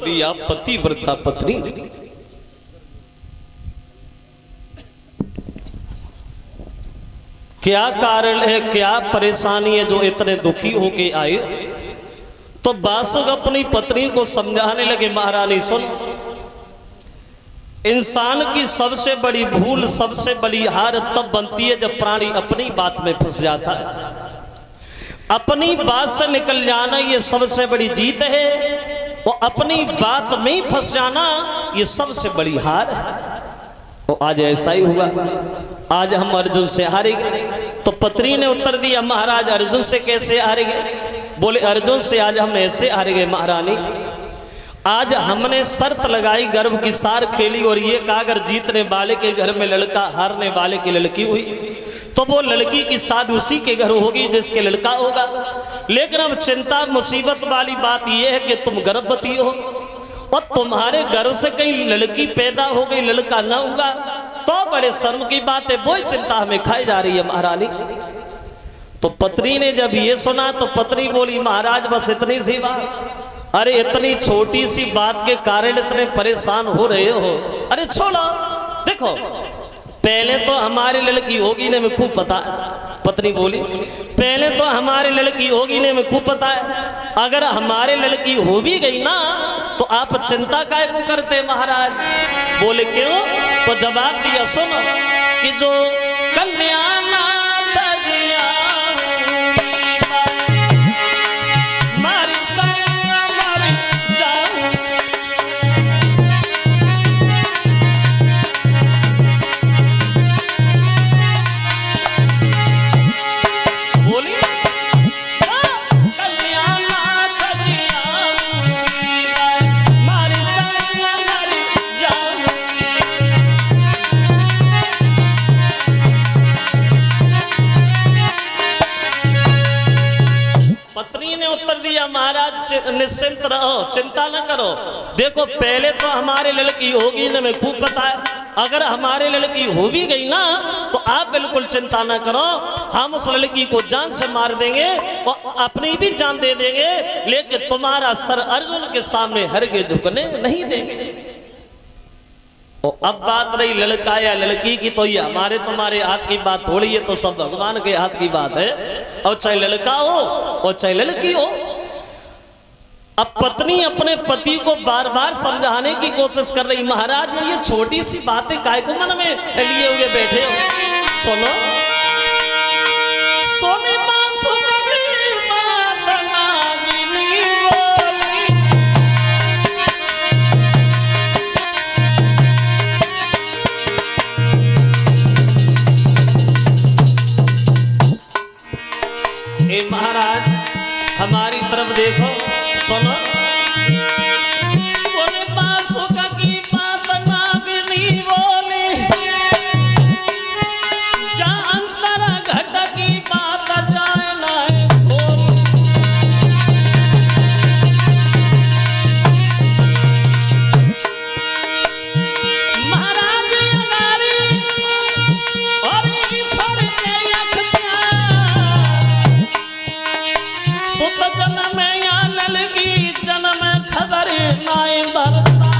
दिया पतिव्रता पत्नी ने। क्या कारण है, क्या परेशानी है जो इतने दुखी होके आए? तो बासुक अपनी पत्नी को समझाने लगे, महारानी सुन, इंसान की सबसे बड़ी भूल, सबसे बड़ी हार तब बनती है जब प्राणी अपनी बात में फंस जाता है। अपनी बात से निकल जाना ये सबसे बड़ी जीत है, और अपनी बात में ही फंस जाना ये सबसे बड़ी हार है। और आज ऐसा ही हुआ, आज हम अर्जुन से हारे गए। तो पत्नी ने उत्तर दिया, महाराज अर्जुन से कैसे हारे गए? बोले अर्जुन से आज हम ऐसे हारे गए महारानी, आज हमने शर्त लगाई, गर्भ की सार खेली और ये कहा अगर जीतने वाले के घर में लड़का, हारने वाले की लड़की हुई तो वो लड़की की शादी उसी के घर होगी जिसके लड़का होगा। लेकिन अब चिंता मुसीबत वाली बात यह है कि तुम गर्भवती हो और तुम्हारे गर्भ से कहीं लड़की पैदा हो गई, लड़का न होगा तो बड़े शर्म की बात है, वो चिंता हमें खाई जा रही है महारानी। तो पत्नी ने जब ये सुना तो पत्नी बोली, महाराज बस इतनी सी बात, अरे इतनी छोटी सी बात के कारण इतने परेशान हो रहे हो? अरे छोड़ो, देखो पहले तो हमारी लड़की होगी ने में खूब पता है। पत्नी बोली, पहले तो हमारी लड़की होगी ने में खूब पता है, अगर हमारी लड़की हो भी गई ना तो आप चिंता काहे को करते महाराज? बोले क्यों? तो जवाब दिया, सुनो कि जो कल्याण महाराज निश्चिंत रहो, चिंता न करो। देखो पहले तो हमारी लड़की होगी ना में खूब पता है, अगर हमारी लड़की हो भी गई ना तो आप बिल्कुल चिंता न करो, हम उस लड़की को जान से मार देंगे और अपनी भी जान दे देंगे, लेकिन तुम्हारा सर अर्जुन के सामने हरगे झुकने नहीं देंगे। और अब बात रही लड़का या लड़की की, तो ये हमारे तुम्हारे हाथ की बात थोड़ी है, तो सब भगवान के हाथ की बात है। और चाहे लड़का हो और चाहे लड़की हो। अब पत्नी अपने पति को बार बार समझाने की कोशिश कर रही, महाराज ये छोटी सी बातें काय को मन में लिए हुए बैठे हो? सुनो, सोने महाराज हमारी तरफ देखो, सुनो, सोने बासुका की बात नागिनी बोली, जा अंतर घट की बात जाए लाए बोली। महाराज नारी और ईश्वर के सुत जन्म या लड़की जन्म खबर नाई बरता।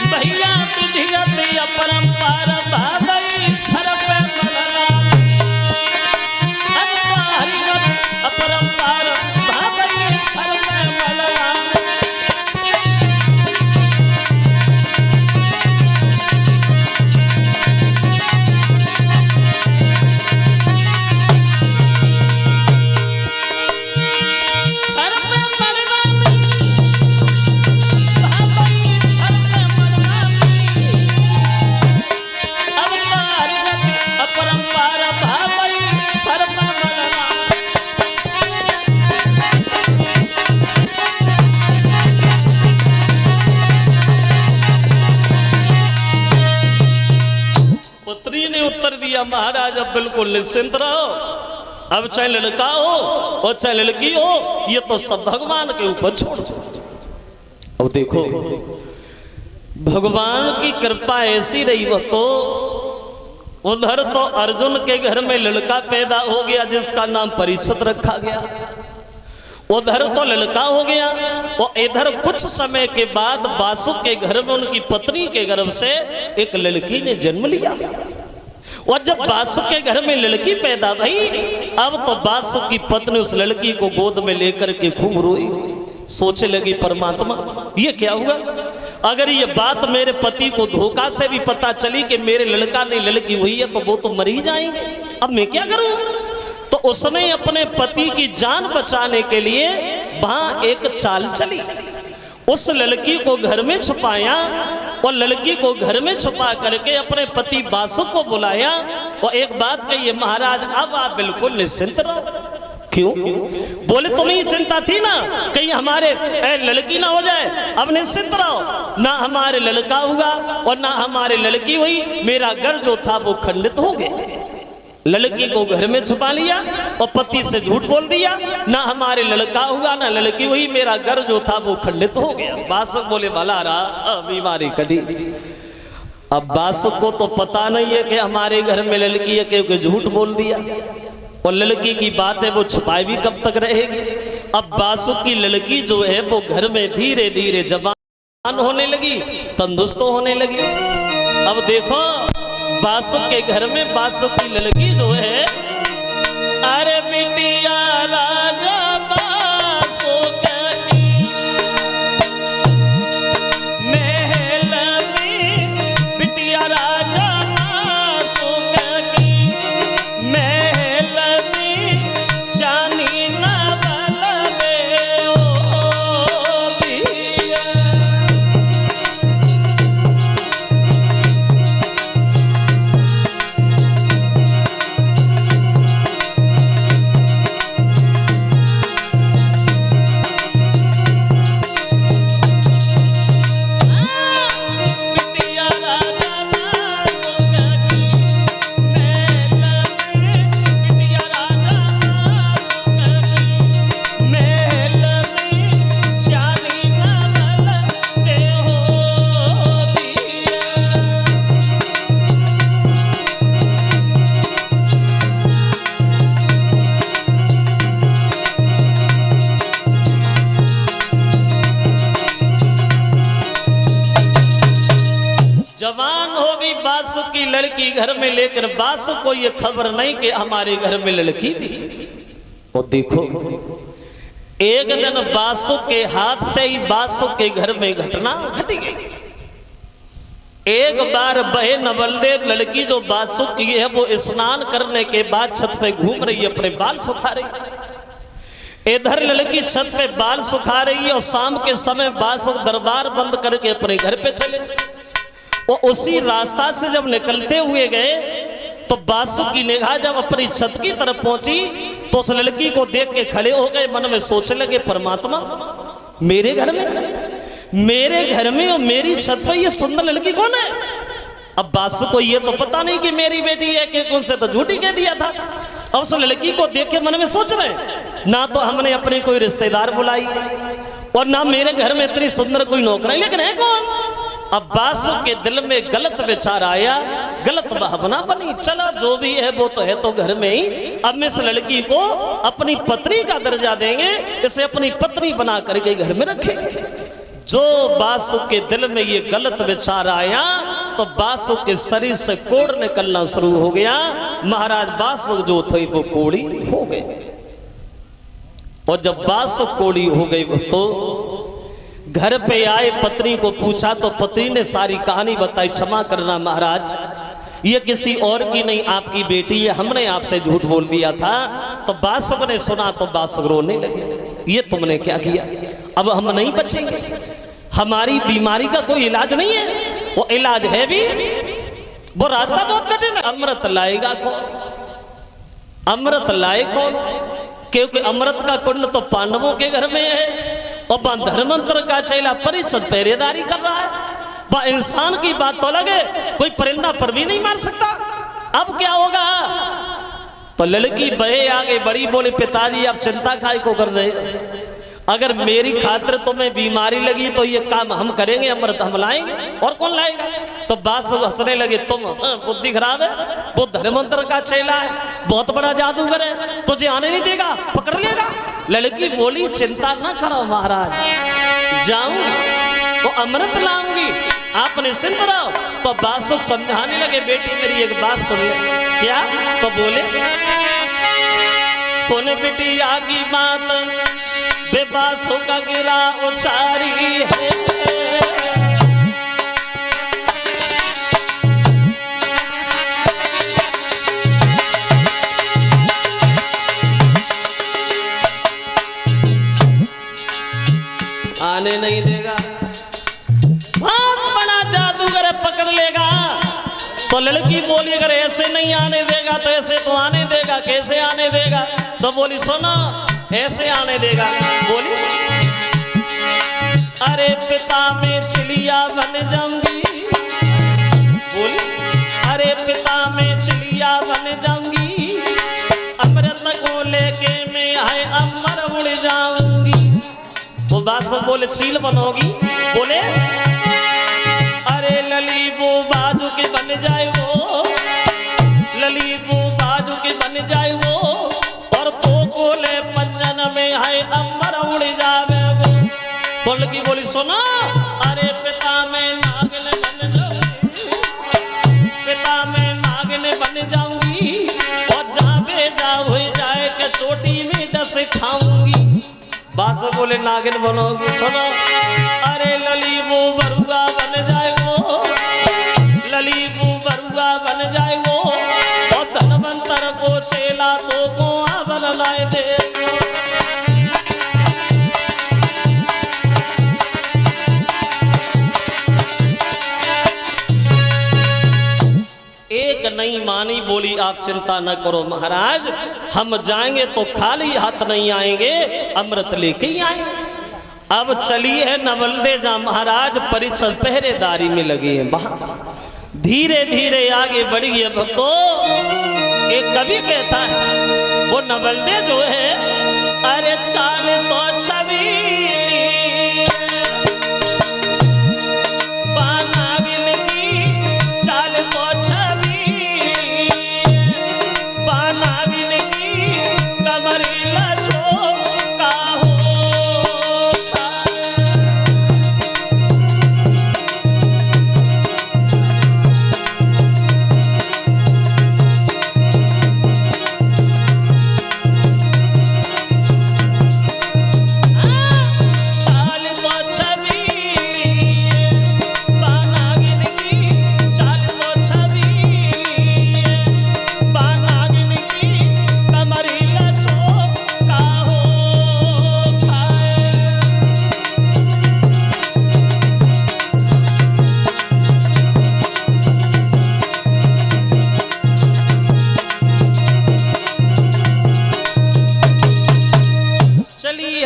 भैया विधिगत अपरंपार भादई सर पे अपरंपार भादई सर पे महाराज अब बिल्कुल निश्चिंत रहो, अब चाहे लड़का हो और चाहे लड़की हो, ये तो सब भगवान के ऊपर छोड़ दो। अब देखो भगवान की कृपा ऐसी रही, वो तो उधर तो अर्जुन के घर में लड़का पैदा हो गया जिसका नाम परीक्षित रखा गया। उधर तो लड़का हो गया और इधर कुछ समय के बाद बासुक के घर में उनकी पत्नी के गर्भ से एक लड़की ने जन्म लिया। और जब बासुक के घर में लड़की पैदा भई, अब तो बासुक की पत्नी उस लड़की को गोद में लेकर के खूब रोई। सोचने लगी परमात्मा ये क्या हुआ, अगर ये बात मेरे पति को धोखा से भी पता चली कि मेरे लड़का नहीं लड़की हुई है तो वो तो मर ही जाएंगे, अब मैं क्या करूं। तो उसने अपने पति की जान बचाने के लिए वहां एक चाल चली, उस लड़की को घर में छुपाया और लड़की को घर में छुपा करके अपने पति बासुक को बुलाया और एक बात कही, महाराज अब आप बिल्कुल निश्चिंत रहो। क्यों? बोले तुम्हें ये चिंता थी ना कहीं हमारे लड़की ना हो जाए, अब निश्चिंत रहो, ना हमारे लड़का हुआ और ना हमारे लड़की हुई, मेरा घर जो था वो खंडित हो गया। लड़की को घर में छुपा लिया और पति से झूठ बोल दिया, ना हमारे लड़का हुआ ना लड़की हुई, मेरा घर जो था वो खंडित हो गया। बासुक बोले भला रहा बीमारी कटी। अब बासुक को तो पता नहीं है कि हमारे घर में लड़की है, क्योंकि झूठ बोल दिया और लड़की की बात है वो छुपाई भी कब तक रहेगी। अब बासुक की लड़की जो है वो घर में धीरे धीरे जवान होने लगी, तंदुरुस्त होने लगी। अब देखो बासुक के घर में बासुक की लड़की जो है, अरे बिटिया राजा बासुक की महल में, बिटिया राजा बासुक की महल में शानी ना बलवे ओ पिया। जवान हो गई बासुक की लड़की घर में, लेकर बासुक को ये खबर नहीं कि हमारे घर में लड़की भी। और देखो एक दिन बासुक के हाथ से ही बासुक के घर में घटना घटी गई। एक बार बहे नवलदेव लड़की जो बासुक की है वो स्नान करने के बाद छत पे घूम रही है, अपने बाल सुखा रही। इधर लड़की छत पे बाल सुखा रही है और शाम के समय बासुक दरबार बंद करके अपने घर पे चले। और उसी रास्ता से जब निकलते हुए गए तो बासुक की निगाह जब अपनी छत की तरफ पहुंची तो उस लड़की को देख के खड़े हो गए, मन में सोचने लगे परमात्मा मेरे घर में और मेरी छत पर ये सुंदर लड़की कौन है। अब बासुक को ये तो पता नहीं कि मेरी बेटी है, कि उनसे तो झूठी कह दिया था। अब उस लड़की को देख के मन में सोच रहे, ना तो हमने अपने कोई रिश्तेदार बुलाई और ना मेरे घर में इतनी सुंदर कोई नौकरानी, लेकिन है कौन। अब बासुक के दिल में गलत विचार आया, गलत भावना बनी, चला जो भी है वो तो है तो घर में ही, अब मैं इस लड़की को अपनी पत्नी का दर्जा देंगे, इसे अपनी पत्नी बना करके घर में रखेंगे। जो बासुक के दिल में ये गलत विचार आया तो बासुक के शरीर से कोड़ निकलना शुरू हो गया। महाराज बासुक जो थे वो कोड़ी हो गए। और जब बासुक कोड़ी हो गई तो घर पे आए, पत्नी को पूछा तो पत्नी ने सारी कहानी बताई। क्षमा करना महाराज, ये किसी और की नहीं आपकी बेटी है, हमने आपसे झूठ बोल दिया था। तो बासुक ने सुना तो बासुक रोने लगे, ये तुमने क्या किया, अब हम नहीं बचेंगे, हमारी बीमारी का कोई इलाज नहीं है। वो इलाज है भी, वो रास्ता बहुत कठिन है। अमृत लाएगा कौन, अमृत लाए कौन, क्योंकि अमृत का कुंड तो पांडवों के घर में है और धर्मांतर का चेला परीक्षित पहरेदारी कर रहा है। वह इंसान की बात तो अलग है, कोई परिंदा पर भी नहीं मार सकता। अब क्या होगा। तो लड़की बहे आ गई, बड़ी बोली पिताजी आप चिंता काहे को कर रहे, अगर मेरी खातिर तुम्हें बीमारी लगी तो ये काम हम करेंगे, अमृत हम लाएंगे, और कौन लाएगा? तो बात सब हंसने लगे, तुम बुद्धि खराब है, वो धर्मंत्र का चेला है, बहुत बड़ा जादूगर है, तुझे आने नहीं देगा, पकड़ लेगा। लड़की बोली चिंता ना करो महाराज, जाऊंगी वो अमृत लाऊंगी, आप निश्चिंत रहो। तो बासुक समझाने लगे, बेटी मेरी एक बात सुन ले। क्या? तो बोले, सुन बेटी आगी बात, बेबासों का गिरा उचारी है, आने नहीं देगा, बहुत बड़ा जादूगर पकड़ लेगा। तो लड़की बोली अगर ऐसे नहीं आने देगा तो ऐसे तो आने देगा, कैसे आने देगा? तो बोली सुनो, ऐसे आने देगा। बोली, अरे पिता में चिड़िया बन जाऊंगी, बोली अरे पिता में चिड़िया बन जाऊंगी, अमृत को लेके मैं आए अमर उड़ जाऊंगी। वो बात सब बोले चील बनोगी, बोले अरे लली वो बाजू के बन जाए वो, लली वो बाजू के बन जाए वो, और तो बोले पंजन में है अमर उड़ जावे वो। तो लड़की बोली सुनो, अरे पिता में नागिन बन जाऊंगी, पिता में नागिन बन जाऊंगी, और जावे जा हो जाए के चोटी में डस खाऊंगी। बास बोले नागिन बनोगी, सुनो अरे लली वो बरुआ बन जाए वो, लली वो बरुआ बन जाए वो, और धनवंतर को चेला तो को आवन लाए दे। एक नहीं मानी, बोली आप चिंता न करो महाराज, हम जाएंगे तो खाली हाथ नहीं आएंगे, अमृत लेके ही आएंगे। अब चलिए है नवलदे जा महाराज परिचय पहरेदारी में लगे हैं, वहां धीरे धीरे आगे बढ़ी है भक्तों। एक कवि कहता है वो नवलदे जो है, अरे चाल तो छवि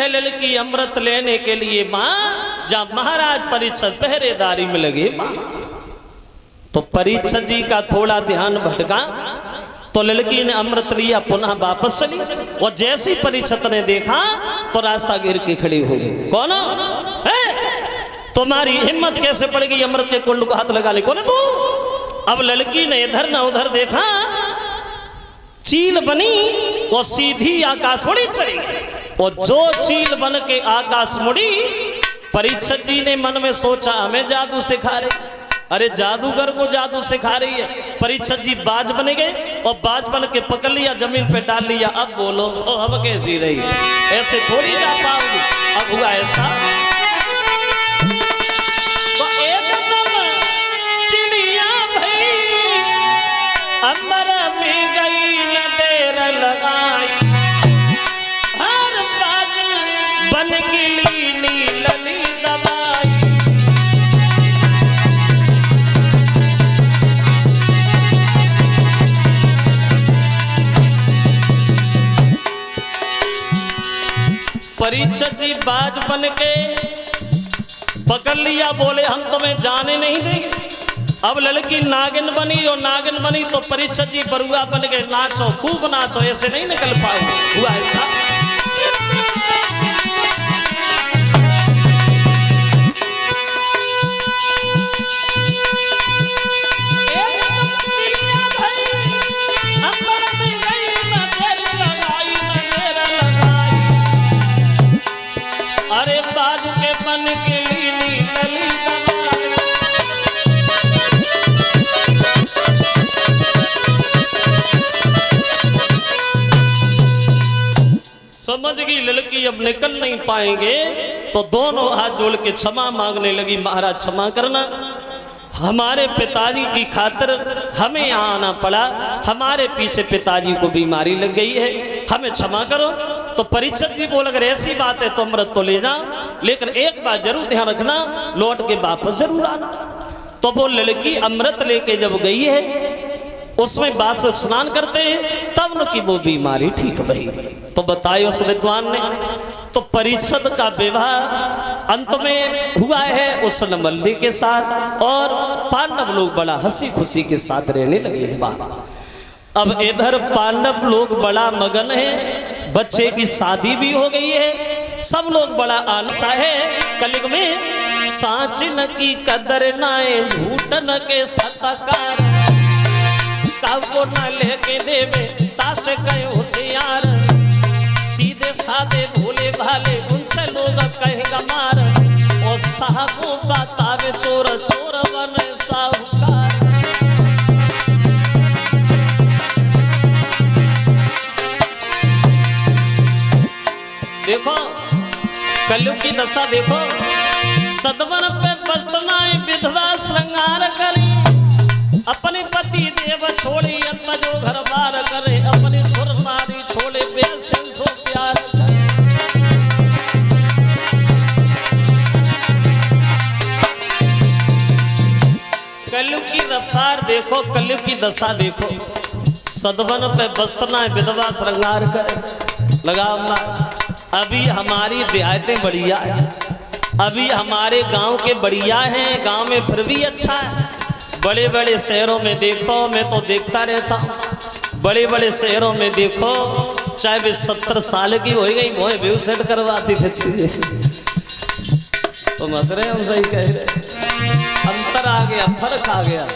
लड़की अमृत लेने के लिए मां जब महाराज परीक्षित पहरेदारी में लगे मां, तो परीक्षित जी का थोड़ा ध्यान भटका, तो लड़की ने अमृत लिया, पुनः वापस चली। और जैसी परीक्षित ने देखा तो रास्ता गिर के खड़ी हो गई। कौन है? तुम्हारी हिम्मत कैसे पड़ गई अमृत के कुंड को हाथ लगा ले? कौन है तू? अब लड़की ने इधर ना उधर देखा, चील बनी वो सीधी आकाश मुड़ी चली, और जो चील बन के आकाश मुड़ी, परीक्षित जी ने मन में सोचा हमें जादू सिखा रही, अरे जादूगर को जादू सिखा रही है। परीक्षित जी बाज बन गए और बाज बन के पकड़ लिया, जमीन पे डाल लिया। अब बोलो तो अब कैसी रही? ऐसे थोड़ी जा पाओगी। अब हुआ ऐसा, तो एकदम चिड़िया भई अंबर में गई, न देर लगाई, हर बाज बन गिली नीलनी दबाई। परीक्षित जी बाज बन के पकड़ लिया, बोले हम तुम्हें जाने नहीं देंगे। अब लड़की नागिन बनी, और नागिन बनी तो परीक्षित जी बरुआ बन गए। नाचो, खूब नाचो, ऐसे नहीं निकल पाओ। हुआ ऐसा, समझ गई लड़की अब निकल नहीं पाएंगे, तो दोनों हाथ जोड़ के क्षमा मांगने लगी, महाराज क्षमा करना, हमारे पिताजी की खातिर हमें यहाँ आना पड़ा, हमारे पीछे पिताजी को बीमारी लग गई है, हमें क्षमा करो। तो परीक्षित जी बोल, अगर ऐसी बात है तो अमृत तो ले जाओ, लेकिन एक बात जरूर ध्यान रखना, लौट के वापस जरूर आना। तो वो लड़की अमृत लेके जब गई है, उसमें बासुक स्नान करते हैं, तब उनकी वो बीमारी ठीक भई। तो बताए उस विद्वान ने, तो परीक्षित का विवाह अंत में हुआ है उस नमल्ली के साथ, और पांडव लोग बड़ा हंसी खुशी के साथ रहने लगे हैं। अब इधर पांडव लोग बड़ा मगन है, बच्चे की शादी भी हो गई है, सब लोग बड़ा आनसा है। कलयुग में साच न की कदर नाए, झूठ न के सतकार, काको न लेके देवे तासे कहे होशियार, सीधे साधे भोले भाले उनसे लोग कहेगा मार, और साहबों बतावे चोर चोर बने साहूकार। देखो कलयुग की दशा देखो, सदवन पे बस्तनाए विधवा श्रृंगार करी, अपने पति देव छोड़ी अत्ता जो घर बार करे, अपनी सुर नारी छोड़े बेसन सो प्यार करे। कलयुग की रफ्तार देखो, कलयुग की दशा देखो, सदवन पे बस्तना विधवा श्रृंगार करे, लगा अभी हमारी देहातें बढ़िया है, अभी हमारे गांव के बढ़िया हैं, गांव में फिर भी अच्छा है। बड़े बड़े शहरों में देखता हूँ, मैं तो देखता रहता हूँ, बड़े बड़े शहरों में देखो, चाहे वे 70 साल की हो गई, वो व्यू सेट करवाती फिरती है। तो मस रहे हम सही कह रहे, अंतर आ गया, फर्क आ गया,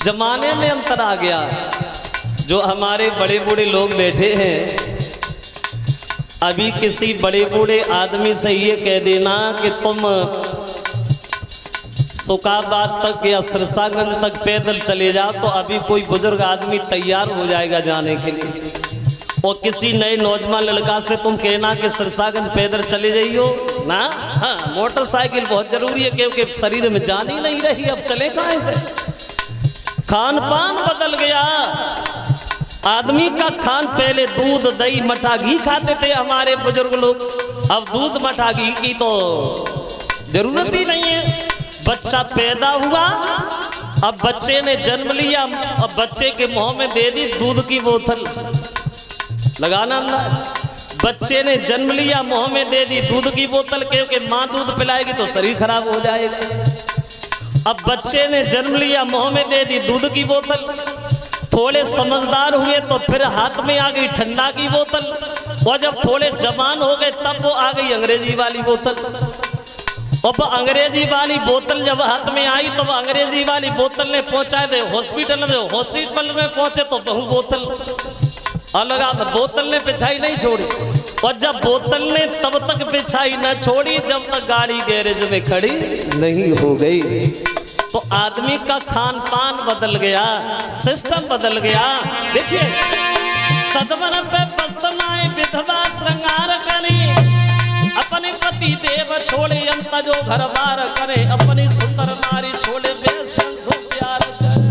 जमाने में अंतर आ गया। जो हमारे बड़े बूढ़े लोग बैठे हैं, अभी किसी बड़े बूढ़े आदमी से ये कह देना कि तुम सुकाबाद तक या सिरसागंज तक पैदल चले जाओ, तो अभी कोई बुजुर्ग आदमी तैयार हो जाएगा जाने के लिए। और किसी नए नौजवान लड़का से तुम कहना कि सिरसागंज पैदल चले जाइयो ना, हाँ मोटरसाइकिल बहुत जरूरी है, क्योंकि शरीर में जान ही नहीं रही, अब चले कहाँ से। खान पान बदल गया, आदमी का खान, पहले दूध दही मठा घी खाते थे हमारे बुजुर्ग लोग, अब दूध मठा घी की तो जरूरत ही नहीं है। बच्चा पैदा हुआ, अब बच्चे ने जन्म लिया, अब बच्चे के मुंह में दे दी दूध की बोतल, लगाना बच्चे ने जन्म लिया, मुंह में दे दी दूध की बोतल, क्योंकि माँ दूध पिलाएगी तो शरीर खराब हो जाएगा। अब बच्चे ने जन्म लिया, मुंह में दे दी दूध की बोतल, थोड़े समझदार हुए तो फिर हाथ में आ गई ठंडा की बोतल, और जब थोड़े जवान हो गए तब वो आ गई अंग्रेजी वाली बोतल। अब अंग्रेजी वाली बोतल जब हाथ में आई तो अंग्रेजी वाली बोतल ने पहुंचाए थे हॉस्पिटल में, हॉस्पिटल में पहुंचे तो बहु बोतल अलग, बोतल ने पिछाई नहीं छोड़ी, और जब बोतल ने तब तक पिछाई न छोड़ी जब तक गाड़ी गैरेज में खड़ी नहीं हो गई। तो आदमी का खान पान बदल गया, सिस्टम बदल गया। देखिए सदवन पे बस्तनाए विधवा श्रृंगार करी, अपने पति देव छोड़े अंत जो घर बार करे, अपनी सुंदर नारी छोड़े बेसन सो प्यार करे।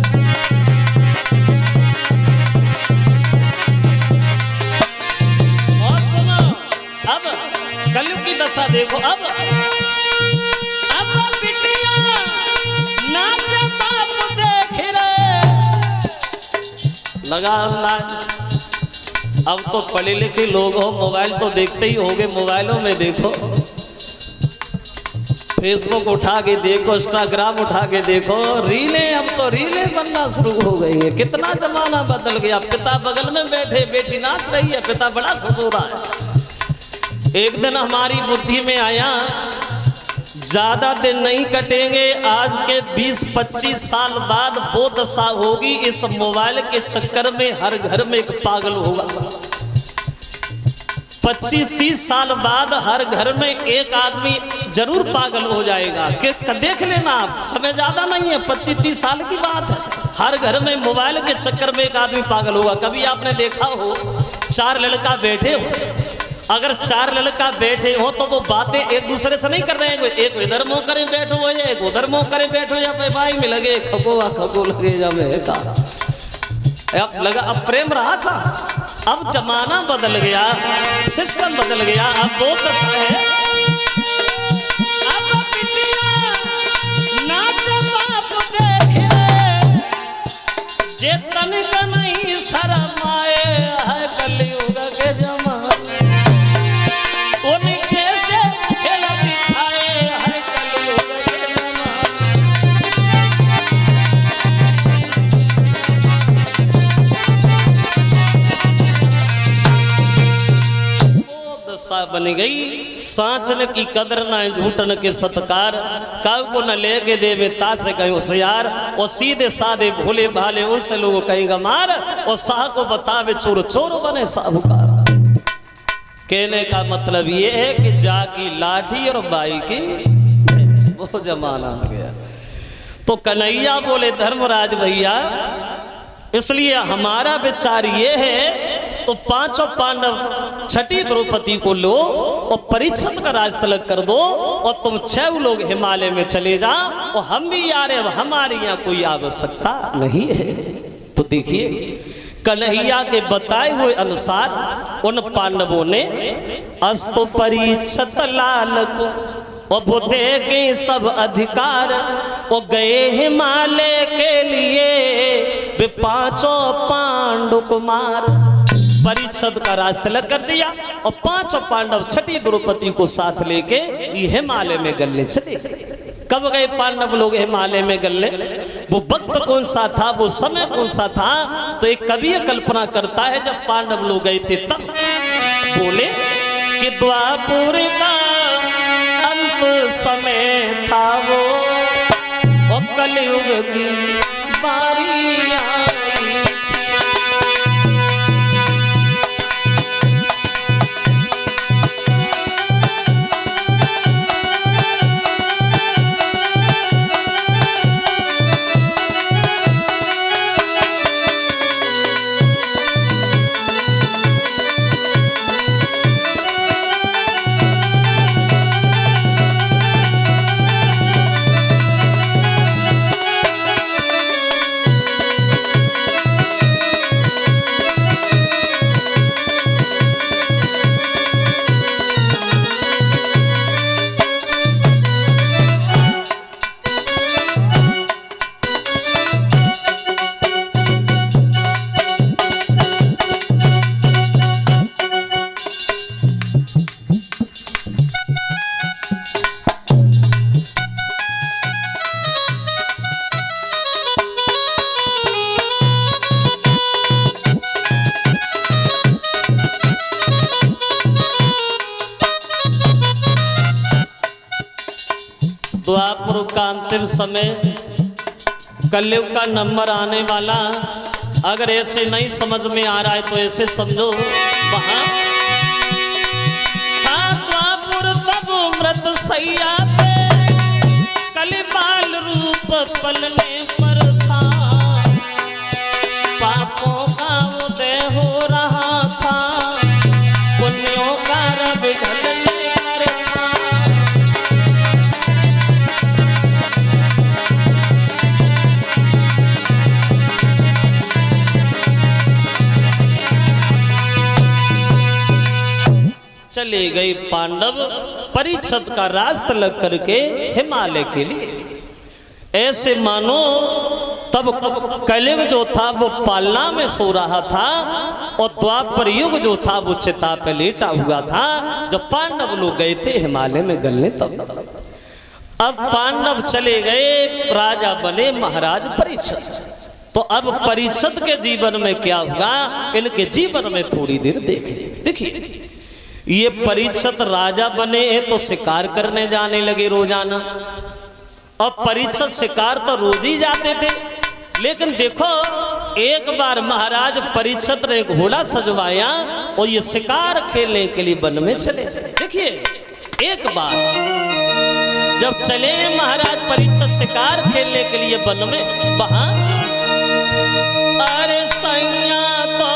और सुनो, अब कलयुग की दशा देखो, अब बिटिया नाच बाप देख रहे, लगा अब तो पढ़े लिखे लोग हो, मोबाइल तो देखते ही होगे, मोबाइलों में देखो, फेसबुक उठा के देखो, इंस्टाग्राम उठा के देखो, रीलें, अब तो रीलें बनना शुरू हो गई है। कितना जमाना बदल गया, पिता बगल में बैठे, बेटी नाच रही है, पिता बड़ा खुश हो रहा है। एक दिन हमारी बुद्धि में आया, ज्यादा दिन नहीं कटेंगे, आज के 20-25 साल बाद वो दशा होगी, इस मोबाइल के चक्कर में हर घर में एक पागल होगा। 25-30 साल बाद हर घर में एक आदमी जरूर पागल हो जाएगा। कि देख लेना, समय ज्यादा नहीं है, 25-30 साल की बात है, हर घर में मोबाइल के चक्कर में एक आदमी पागल होगा। कभी आपने देखा हो 4 लड़का बैठे हो, अगर चार लड़का बैठे हो तो वो बातें एक दूसरे से नहीं कर रहे हैं, एक इधर मुंह करे बैठो हो, एक उधर मुंह करे बैठो, या भाई में लगे खगो लगे जा में का अब लगा। अब प्रेम रहा था, अब जमाना बदल गया, सिस्टम बदल गया। अब वो दशा है, अब बिटिया नाच बाप देखे जे तनिक नहीं शरम आए है कलयुग के जमाना। बन गई सांचन की कदर ना झूठन के सत्कार, काव को न लेके देवे तासे कहीं होशियार, और सीधे साधे भोले भाले उनसे लोग कहीं गमार, और शाह को बतावे चोर चोर बने साहूकार। कहने का मतलब ये है कि जाकी लाठी और बाई की वो जमाना आ गया। तो कन्हैया बोले धर्मराज भैया, इसलिए हमारा विचार ये है तो पांचों पांडव छठी द्रौपदी को लो और परीक्षित का राज तलक कर दो, और तुम 6 लोग हिमालय में चले जाओ, और हम भी आ रहे, हमारी यहाँ कोई आवश्यकता नहीं है। तो देखिए कन्हैया के बताए हुए अनुसार उन पांडवों ने अस्तु परीक्षित लाल को और वो दे के सब अधिकार, और गए हिमालय के लिए वे 5 पांडु कुमार। परीक्षित का राज तलक कर दिया, और 5 पांडव छठी द्रौपदी को साथ लेके ये हिमालय में गलने चले। कब गए पांडव लोग हिमालय में गलने? वो वक्त कौन सा था, वो समय कौन सा था? तो एक कवि कल्पना करता है जब पांडव लोग गए थे तब बोले कि द्वापर का अंत समय था वो, और कलयुग की बारी आई। द्वापर का अंतिम समय, कलयुग का नंबर आने वाला। अगर ऐसे नहीं समझ में आ रहा है तो ऐसे समझो, वहां था द्वापर तब मृत सैया पे, कलिबाल रूप पलने पर था, पापों का उदय हो रहा था, पुण्यों का रब ढलने पर था। चले गए पांडव परीक्षित का राज तलक करके हिमालय के लिए। ऐसे मानो तब कलयुग जो था वो पालना में सो रहा था, और द्वापर युग जो था वो चिता पे लेटा हुआ था। जब पांडव लोग गए थे हिमालय में गलने तब अब पांडव चले गए, राजा बने महाराज परीक्षित। तो अब परीक्षित के जीवन में क्या हुआ, इनके जीवन में थोड़ी देर देखिए। ये परीक्षित राजा बने हैं तो शिकार करने जाने लगे रोजाना, और परीक्षित शिकार तो रोज ही जाते थे। लेकिन देखो एक बार महाराज परीक्षित ने घोड़ा सजवाया और ये शिकार खेलने के लिए वन में चले। देखिए एक बार जब चले महाराज परीक्षित शिकार खेलने के लिए वन में, वहां अरे सैया तो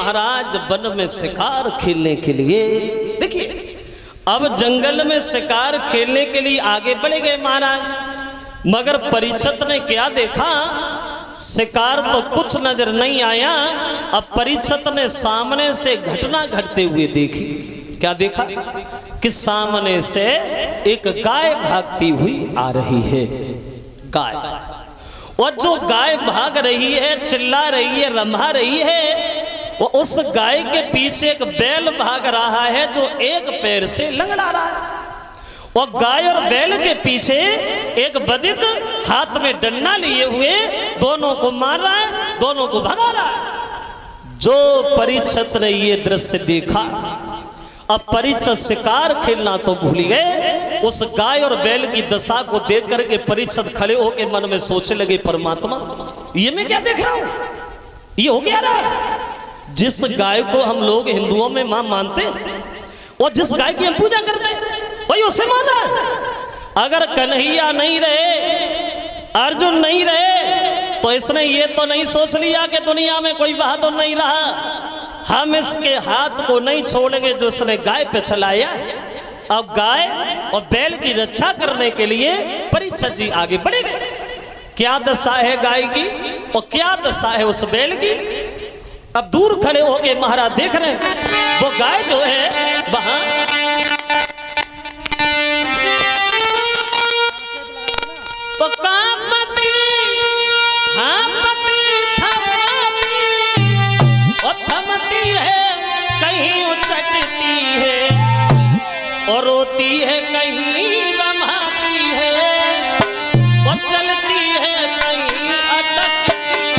महाराज वन में शिकार खेलने के लिए। देखिए अब जंगल में शिकार खेलने के लिए आगे बढ़े गए महाराज, मगर परीक्षित ने क्या देखा, शिकार तो कुछ नजर नहीं आया। अब परीक्षित ने सामने से घटना घटते हुए देखी। क्या देखा कि सामने से एक गाय भागती हुई आ रही है। गाय, और जो गाय भाग रही है, चिल्ला रही है, रंभा रही है, वो उस गाय के पीछे एक बैल भाग रहा है जो एक पैर से लंगड़ा रहा है। और गाय और बैल के पीछे एक बधिक हाथ में डंडा लिए हुए दोनों को मार रहा है, दोनों को भगा रहा है। जो परीक्षित ने ये दृश्य देखा, अब परीक्षित शिकार खेलना तो भूल गए। उस गाय और बैल की दशा को देख करके परीक्षित खड़े होकर मन में सोचने लगे, परमात्मा ये मैं क्या देख रहा हूं, ये हो क्या रहा है। जिस गाय को हम लोग हिंदुओं में मां मानते और जिस गाय की हम पूजा करते वही उसे माना है। अगर कन्हैया नहीं रहे, अर्जुन नहीं रहे, तो इसने ये तो नहीं सोच लिया कि दुनिया में कोई बहादुर नहीं रहा। हम इसके हाथ को नहीं छोड़ेंगे जो उसने गाय पे चलाया। अब गाय और बैल की रक्षा करने के लिए परीक्षित जी आगे बढ़े गए। क्या दशा है गाय की और क्या दशा है उस बैल की। अब दूर खड़े होके महाराज देख रहे हैं, वो गाय जो है वहां तो कामती, हामती, थमती, और थमती है कहीं उचटती है, और रोती है कहीं रमाती है, और चलती है कहीं अटकती है।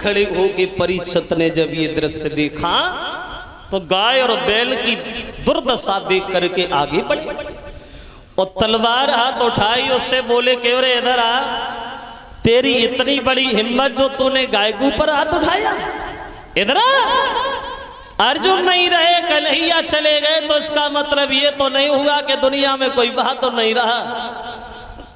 खड़े होके परीक्षित ने जब ये दृश्य देखा तो गाय और बैल की दुर्दशा देख करके आगे बढ़े और तलवार हाथ उठाई, उससे बोले क्यों रे इधर आ, तेरी इतनी बड़ी हिम्मत जो तूने गाय के ऊपर हाथ उठाया, इधर आ। अर्जुन नहीं रहे, कन्हैया चले गए, तो इसका मतलब ये तो नहीं हुआ कि दुनिया में कोई बहादुर नहीं रहा।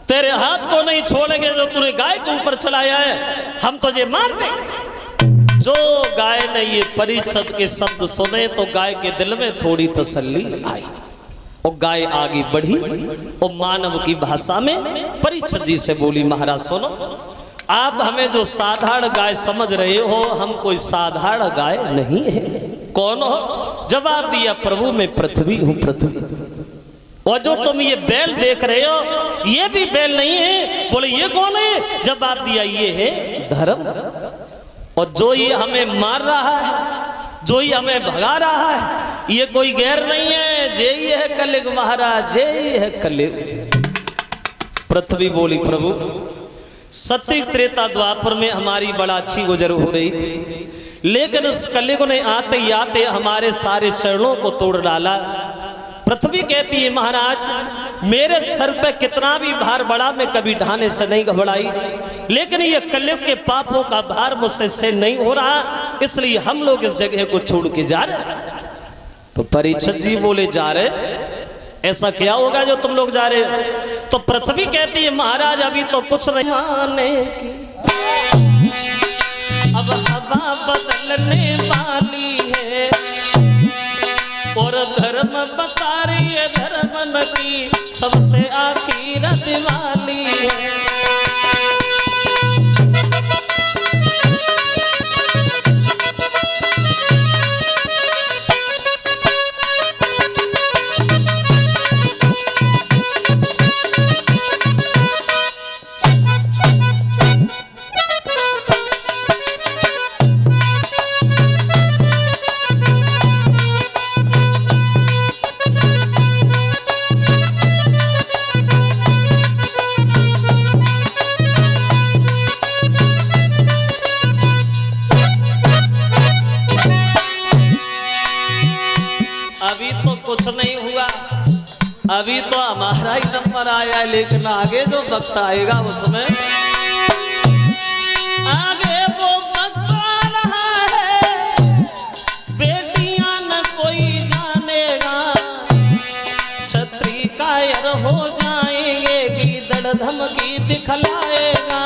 तेरे हाथ को नहीं छोड़ेंगे जो तूने गाय के ऊपर चलाया है, हम तुझे मार दें। जो गाय ने ये परीक्षित के शब्द सुने तो गाय के दिल में थोड़ी तसल्ली आई और गाय आगे बढ़ी और मानव की भाषा में परीक्षित जी से बोली, महाराज सुनो, आप हमें जो साधारण गाय समझ रहे हो, हम कोई साधारण गाय नहीं है। कौन हो? जवाब दिया, प्रभु मैं पृथ्वी हूं, पृथ्वी। और जो तुम ये बैल देख रहे हो ये भी बैल नहीं है। बोले ये कौन है? जवाब दिया, ये है धर्म। और जो ये हमें मार रहा है, जो ये हमें भगा रहा है, ये कोई गैर नहीं है, जय है कलयुग महाराज, जय है कलयुग। पृथ्वी बोली, प्रभु सत्य त्रेता द्वापर में हमारी बड़ा अच्छी गुजर हो रही थी, लेकिन इस कलयुग ने आते ही आते हमारे सारे चरणों को तोड़ डाला। पृथ्वी कहती है, महाराज मेरे सर पे कितना भी भार बढ़ा मैं कभी ढाने से नहीं घबराई, लेकिन ये कलयुग के पापों का भार मुझसे से नहीं हो रहा, इसलिए हम लोग इस जगह को छोड़ के जा रहे। तो परीक्षित जी बोले, जा रहे? ऐसा क्या होगा जो तुम लोग जा रहे हो? तो पृथ्वी कहती है, महाराज अभी तो कुछ नहीं आने की, अब हवा बदलने वाली है और धर्म बता रही है, धर्म की सबसे आखिर दिवाली है। अभी तो कुछ नहीं हुआ, अभी तो हमारा ही नंबर आया, लेकिन आगे जो वक्त आएगा उसमें आगे वो वक्त आ रहा है, बेटियां न कोई जानेगा, छत्री कायर हो जाएंगे, गीदड़ धमकी दिखलाएगा।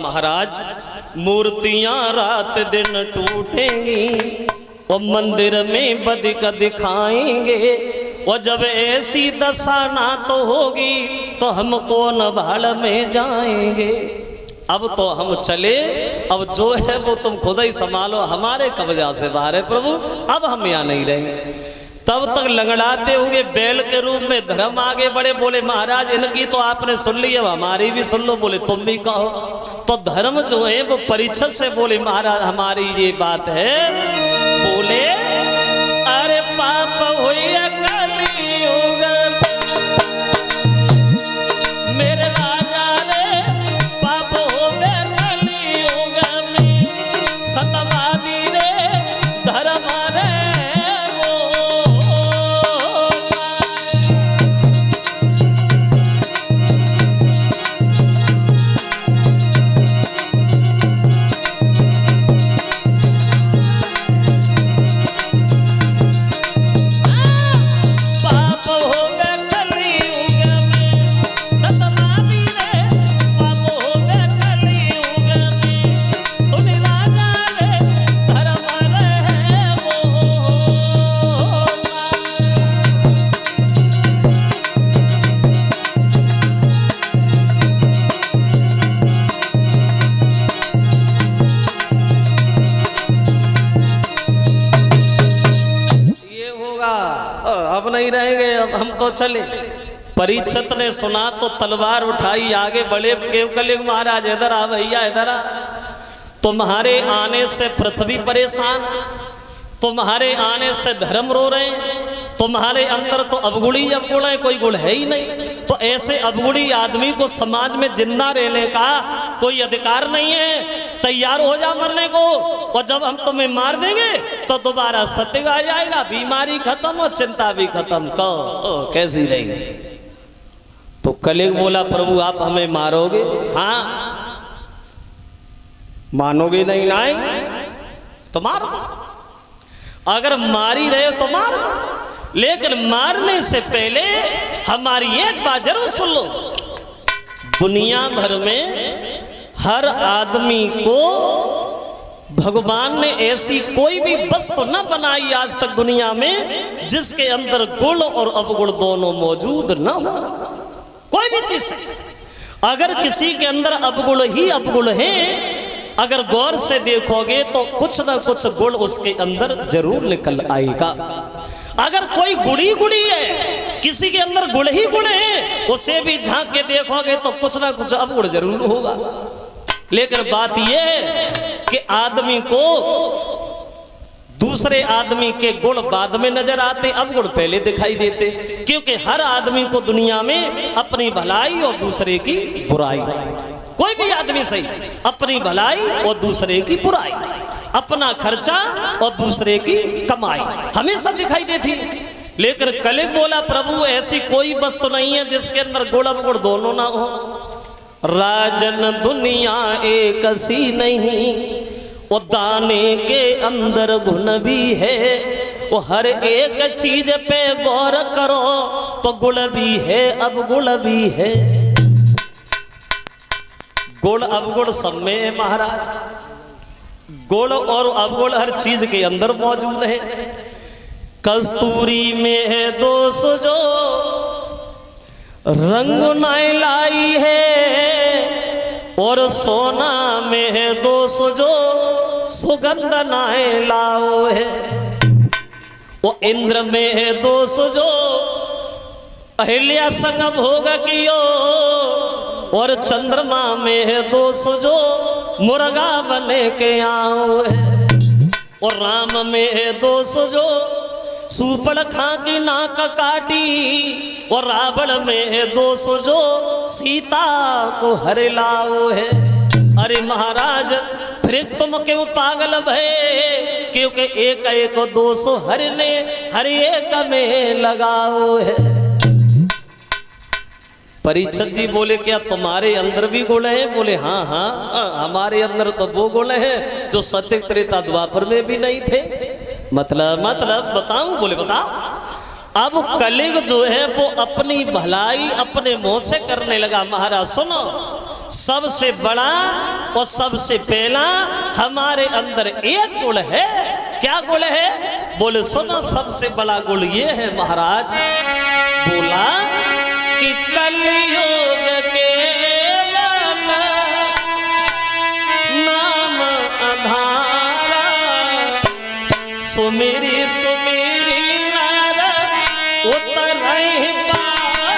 महाराज मूर्तियां रात दिन टूटेंगी, वो मंदिर में बदिक दिखाएंगे, वो जब ऐसी दशा ना तो होगी तो हम कौन भाड़ में जाएंगे। अब तो हम चले, अब जो है वो तुम खुद ही संभालो, हमारे कब्जा से बाहर है प्रभु, अब हम यहाँ नहीं रहेंगे। तब तक लंगड़ाते हुए बैल के रूप में धर्म आगे बढ़े, बोले महाराज इनकी तो आपने सुन ली, अब हमारी भी सुन लो। बोले तुम भी कहो। तो धर्म जो है वो परिषद से बोले महाराज हमारी ये बात है। बोले अरे पाप हुई कलियुग मेरे राजा रे, पाप हो गए कलियुग में, सतवादी रे धर्म रे नहीं रहेंगे, अब हम तो चले। परीक्षित ने सुना तो तलवार उठाई, आगे बढ़े। केवकलियुग महाराज इधर आ भैया, इधर आ। तुम्हारे आने से पृथ्वी परेशान, तुम्हारे आने से धर्म रो रहे, तुम्हारे अंदर तो अवगुड़ी अवगुण है, कोई गुण है ही नहीं। तो ऐसे अवगुड़ी आदमी को समाज में जिंदा रहने का कोई अधिकार नहीं है। तैयार हो जा मरने को, और जब हम तुम्हें मार देंगे तो दोबारा सत्य आ जाएगा, बीमारी खत्म और चिंता भी खत्म। कहो कैसी रहेगी। तो कलियुग बोला प्रभु आप हमें मारोगे? हाँ मानोगे नहीं? नहीं तो मार दो, अगर मारी रहे तो मार दो, लेकिन मारने से पहले हमारी एक बात जरूर सुन लो। दुनिया भर में हर आदमी को भगवान ने ऐसी कोई भी वस्तु न बनाई आज तक दुनिया में जिसके अंदर गुण और अवगुण दोनों मौजूद न हो। कोई भी चीज अगर किसी के अंदर अवगुण ही अवगुण है, अगर गौर से देखोगे तो कुछ ना कुछ गुण उसके अंदर जरूर निकल आएगा। अगर कोई गुड़ी गुड़ी है, किसी के अंदर गुण ही गुण है, उसे भी झांक के देखोगे तो कुछ ना कुछ अवगुण जरूर होगा। लेकिन बात यह है कि आदमी को दूसरे आदमी के गुण बाद में नजर आते, अवगुण पहले दिखाई देते, क्योंकि हर आदमी को दुनिया में अपनी भलाई और दूसरे की बुराई, कोई भी आदमी सही, अपनी भलाई और दूसरे की बुराई, अपना खर्चा और दूसरे की कमाई हमेशा दिखाई देती। लेकिन कलियुग बोला प्रभु ऐसी कोई वस्तु नहीं है जिसके अंदर गुण अवगुण दोनों ना हो। राजन दुनिया एक सी नहीं, वो दाने के अंदर गुण भी है, वो हर एक चीज पे गौर करो तो गुण भी है अवगुण भी है। गुण अवगुण सब में है महाराज, गुण और अवगुण हर चीज के अंदर मौजूद है। कस्तूरी में है दोष जो रंग नाय लाई है और सोना में है दोष जो सुगंध नाय लाओ है। वो इंद्र में है दोष जो अहिल्या संग भोग कियो और चंद्रमा में है दोष जो मुर्गा बने के आओ है। और राम में है दोष जो सूपड़ खा की नाक काटी और रावण में है दोष जो सीता को हर लाओ है। अरे महाराज फिर तुम क्यों पागल भये, क्योंकि एक एक दोष हर ने हर एक में लगाओ है। परीक्षित जी बोले क्या तुम्हारे अंदर भी गुण है? बोले हाँ हाँ हमारे अंदर तो वो गुण है जो सत्य त्रेता द्वापर में भी नहीं थे। मतलब बताऊं? बोले बताओ। अब कलिग जो है वो अपनी भलाई अपने मुंह से करने लगा। महाराज सुनो, सबसे बड़ा और सबसे पहला हमारे अंदर एक गुण है। क्या गुण है? बोले सुनो, सबसे बड़ा गुण ये है महाराज, बोला कि कलयुग के नाम आधारा सुमेरी सुमेरी नारा उतरहि पारा।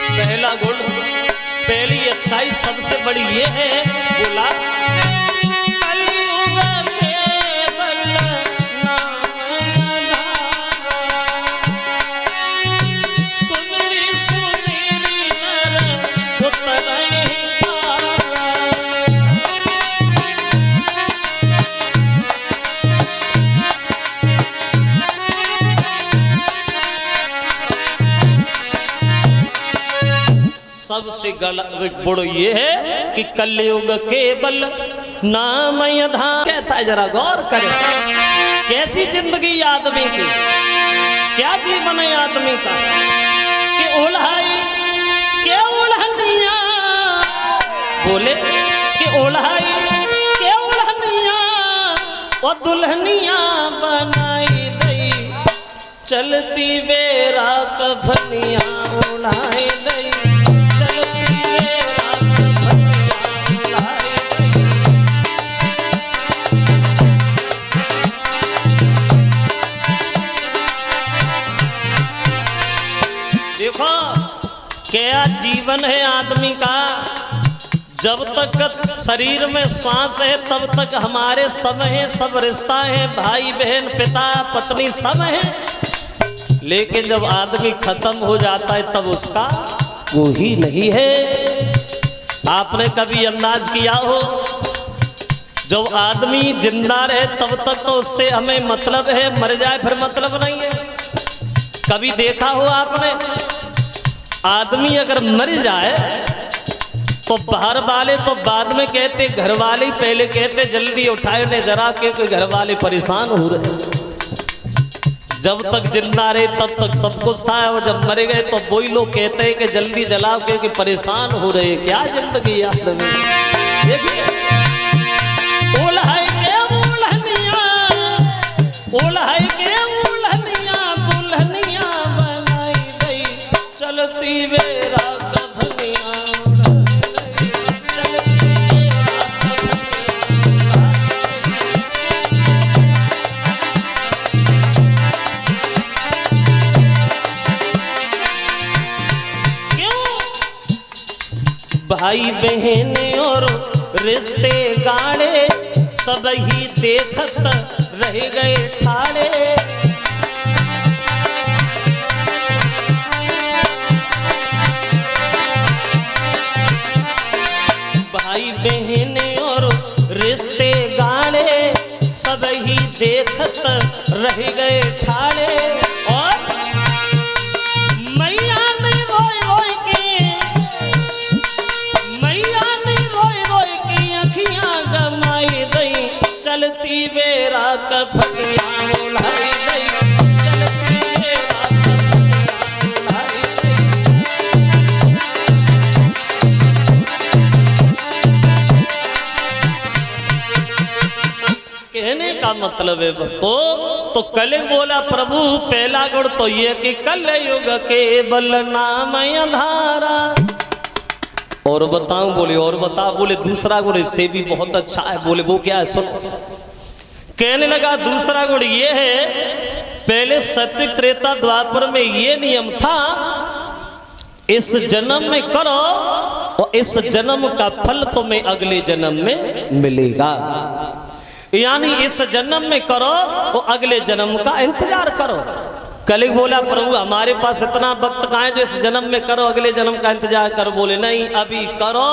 पहला गुण, पहली अच्छाई सबसे बड़ी ये है, बोला सबसे गुण ये है कि कलयुग केवल नाम यधाम। कहता है जरा गौर करें, कैसी जिंदगी आदमी की, क्या जीवन है आदमी का कि उल्हाई के उल्हनिया। बोले कि उल्हाई के उल्हनिया और दुल्हनिया बनाई दई चलती बेरा कफनिया उल्हाई दई। देखो क्या जीवन है आदमी का, जब तक शरीर में श्वास है तब तक हमारे सब हैं, सब रिश्ता है, भाई बहन पिता पत्नी सब है। लेकिन जब आदमी खत्म हो जाता है तब उसका वो ही नहीं है। आपने कभी अंदाज किया हो, जब आदमी जिंदा रहे तब तक तो उससे हमें मतलब है, मर जाए फिर मतलब नहीं है। कभी देखा हो आपने, आदमी अगर मर जाए तो बाहर वाले तो बाद में कहते, घर वाले पहले कहते जल्दी उठाए ने जरा के कोई घर वाले परेशान हो रहे। जब तक जिंदा रहे तब तक सब कुछ था, और जब मर गए तो वही लोग कहते हैं कि जल्दी जलाओ क्योंकि परेशान हो रहे। क्या जिंदगी आदमी। देखिए उल्हाई के उल्हनिया, उल्हाई के उल्हनिया दुल्हनिया बनाई गई चलती बेरा कफनिया। भाई बहन और रिश्ते गाड़े सब ही देखत रह गए ठाड़े। भाई बहन और रिश्ते गाड़े सब ही देखत रह गए ठाड़े। और चलती बेरा कफनिया उल्हाई गई, चलती बेरा कफनिया उल्हाई गई। का मतलब है भक्तों। तो कलियुग बोला प्रभु पहला गुण तो ये कि कलयुग केवल नाम आधारा। और बताऊं बोले और बता, बोले दूसरा गुण इससे भी बहुत अच्छा है। बोले वो क्या है, सुनो। कहने लगा दूसरा गुण ये है, पहले सत्य त्रेता द्वापर में ये नियम था, इस जन्म में करो और इस जन्म का फल तुम्हें अगले जन्म में मिलेगा। यानी इस जन्म में करो और अगले जन्म का इंतजार करो। कलियुग बोला प्रभु हमारे पास इतना वक्त कहाँ है जो इस जन्म में करो अगले जन्म का इंतजार करो। बोले नहीं, अभी करो,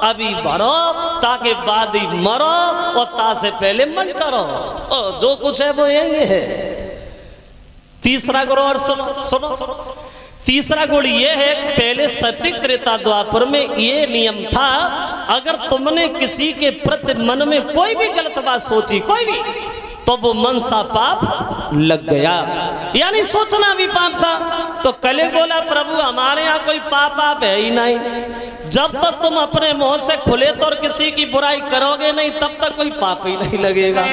अभी भरो, ताकि बाद ही मरो और ता से पहले मन करो। और जो कुछ है वो यही है। तीसरा गुण और सुनो सुनो। तीसरा गुण ये है, पहले सत्य त्रेता द्वापर में ये नियम था, अगर तुमने किसी के प्रति मन में कोई भी गलत बात सोची, कोई भी, तो वो मन सा पाप लग गया। यानी सोचना भी पाप था। तो कलियुग बोला प्रभु हमारे यहाँ कोई पाप है ही नहीं। जब तक तुम अपने मुंह से खुले तो और किसी की बुराई करोगे नहीं, तब तक कोई पाप ही नहीं लगेगा।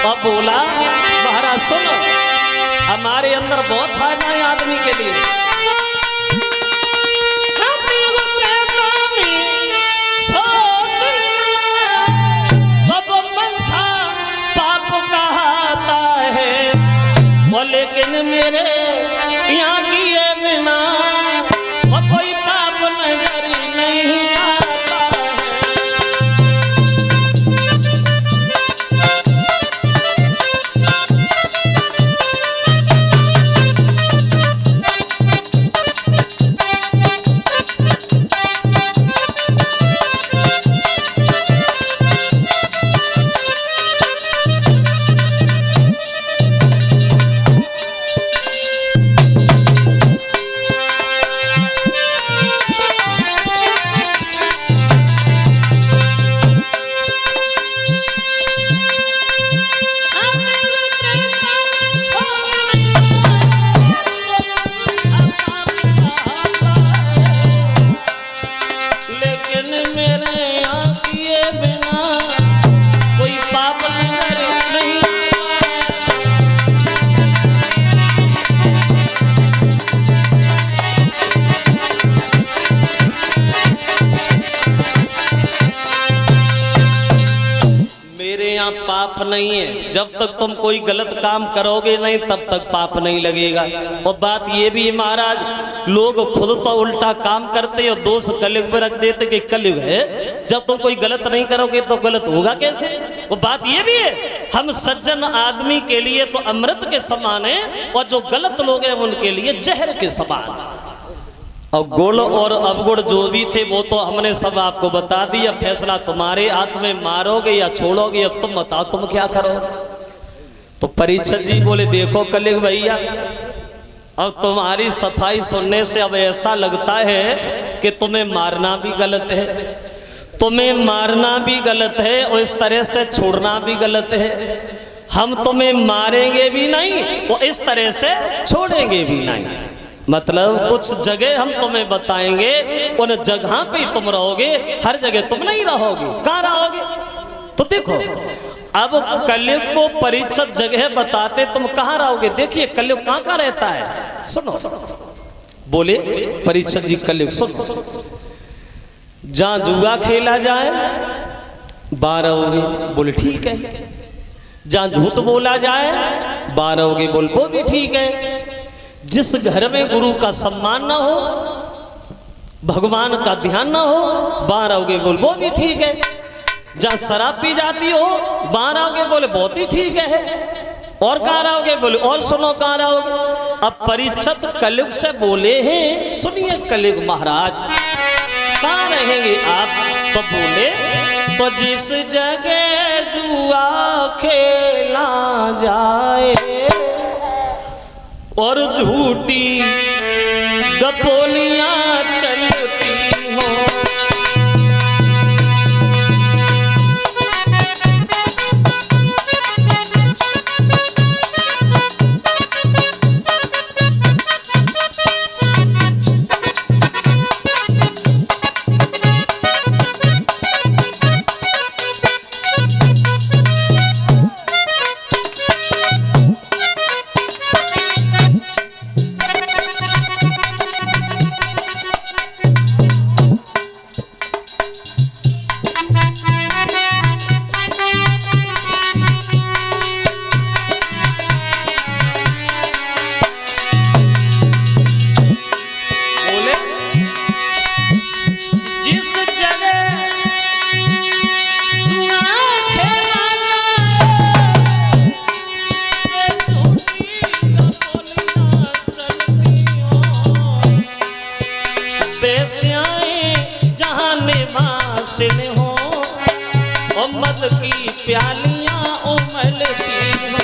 और बोला महाराज सुनो, हमारे अंदर बहुत फायदा है आदमी के लिए। लेकिन मेरे यहाँ किए बिना और कोई पाप नजर नहीं आता पाप नहीं है। जब तक तुम कोई गलत काम करोगे नहीं तब तक पाप नहीं लगेगा। और बात ये भी महाराज, लोग खुद तो उल्टा काम करते और दोष कलयुग में रख देते कि कलयुग है। जब तुम कोई गलत नहीं करोगे तो गलत होगा कैसे। वो बात ये भी है, हम सज्जन आदमी के लिए तो अमृत के समान है और जो गलत लोग हैं उनके लिए जहर के समान। और गुण और अवगुण जो भी थे वो तो हमने सब आपको बता दिया। फैसला तुम्हारे हाथ में, मारोगे या छोड़ोगे। अब तुम बताओ तुम क्या करो। तो परीक्षित जी बोले देखो कलियुग भैया, अब तुम्हारी सफाई सुनने से अब ऐसा लगता है कि तुम्हें मारना भी गलत है, तुम्हें मारना भी गलत है और इस तरह से छोड़ना भी गलत है। हम तुम्हें मारेंगे भी नहीं और इस तरह से छोड़ेंगे भी नहीं। मतलब कुछ जगह हम तुम्हें बताएंगे, उन जगह पे तुम रहोगे, हर जगह तुम नहीं रहोगे। कहाँ रहोगे? तो देखो अब कलयुग को परीक्षित जगह बताते, तुम कहाँ रहोगे। देखिए कलयुग कहाँ कहाँ रहता है, सुनो। बोले परीक्षित जी कलयुग सुनो, जहाँ जुआ खेला जाए वहाँ रहोगे। बोले ठीक है। जहाँ झूठ बोला जाए वहाँ रहोगे। बोल वो भी ठीक है। जिस घर में गुरु का सम्मान ना हो, भगवान का ध्यान ना हो, वहाँ रहोगे। बोल वो भी ठीक है। जहाँ शराब पी जाती हो वहाँ रहोगे। बोले बहुत ही ठीक है। और कहाँ रहोगे? बोले और सुनो कहाँ रहोगे। अब परीक्षित कलयुग से बोले हैं, सुनिए कलयुग महाराज कहाँ रहेंगे आप। तो बोले तो जिस जगह जुआ खेला जाए और झूठी गपोलियां चलती हो, बेस्याएं जहाँ निवासिन हो और मद की प्यालियां उमलती हो।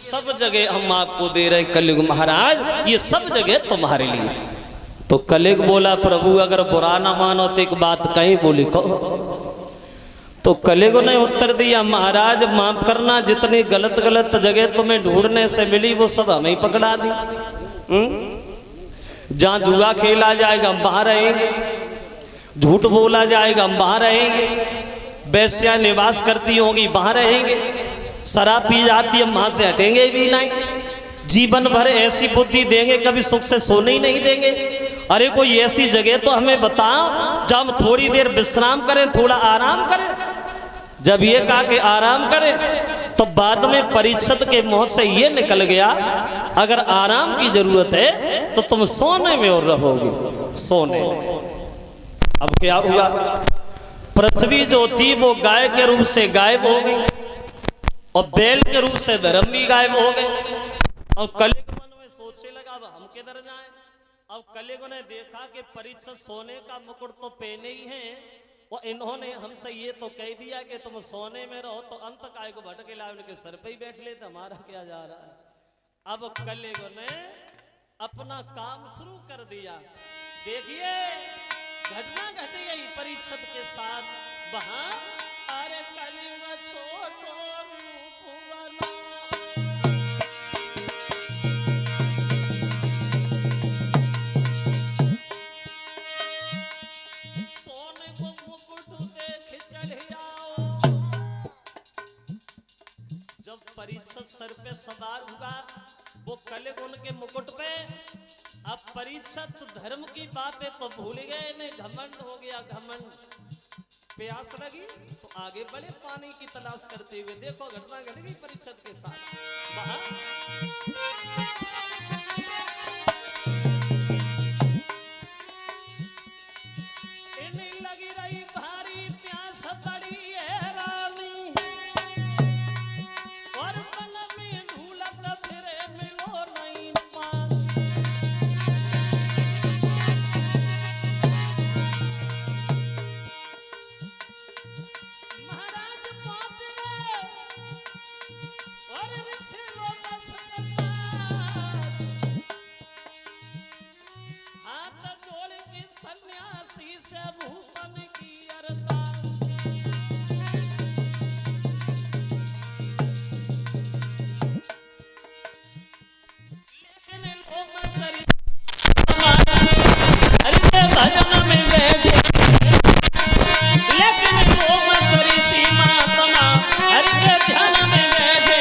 सब जगह हम आपको दे रहे कलयुग महाराज, ये सब जगह तुम्हारे लिए। तो कलयुग बोला प्रभु अगर बुरा ना मानो तो एक बात कहीं बोली कहो। तो कलयुग ने उत्तर दिया महाराज माफ करना, जितनी गलत गलत जगह तुम्हें ढूंढने से मिली वो सब हमें ही पकड़ा दी। जहां जुआ खेला जाएगा हम वहां रहेंगे, झूठ बोला जाएगा हम वहां रहेंगे, वैश्या निवास करती होंगी वहां रहेंगे, शराब पी जाती है वहां से हटेंगे भी नहीं, जीवन भर ऐसी बुद्धि देंगे कभी सुख से सोने ही नहीं देंगे। अरे कोई ऐसी जगह तो हमें बताओ जब हम थोड़ी देर विश्राम करें, थोड़ा आराम करें। जब ये कहा कि आराम करें तो बाद में परीक्षित के मुंह से ये निकल गया अगर आराम की जरूरत है तो तुम सोने में और रहोगे, सोने में। अब क्या हुआ, पृथ्वी जो थी वो गाय के रूप से गायब हो गई और बैल के रूप से धर्म भी गायब हो गए। और कलयुग मन में सोचने लगा अब हम किधर जाएं। अब कलयुग ने देखा कि परीक्षित सोने का मुकुट तो पहने ही है और इन्होंने हमसे ये तो कह दिया कि तुम सोने में रहो तो अंत काय को भटके लाए उनके सर पे ही बैठ लेते, हमारा क्या जा रहा है। अब कलयुग ने अपना काम शुरू कर दिया। देखिए घटना घट गई परीक्षित के साथ वहां। अरे कलयुग छोटो जब परीक्षित सर पे सवार हुआ वो कलयुग उनके मुकुट पे। अब परीक्षित धर्म की बातें तो भूल गए, नहीं घमंड हो गया घमंड। प्यास लगी तो आगे बढ़े पानी की तलाश करते हुए। देखो घटना घट गई परीक्षित के साथ वहां। इन्हें लगी रही भारी प्यास बड़ी है रानी और मन में ढूलत फिरे मिलो नहीं पास। महाराज पहुंच गए और ऋषि लोग हाथ जोड़ के सन्यासी से भूपन की अरदास। लेकिन लोग सरी हरि भजन में बैठे, लेकिन लोग सरी सीमा तना हरि के ध्यान में बैठे।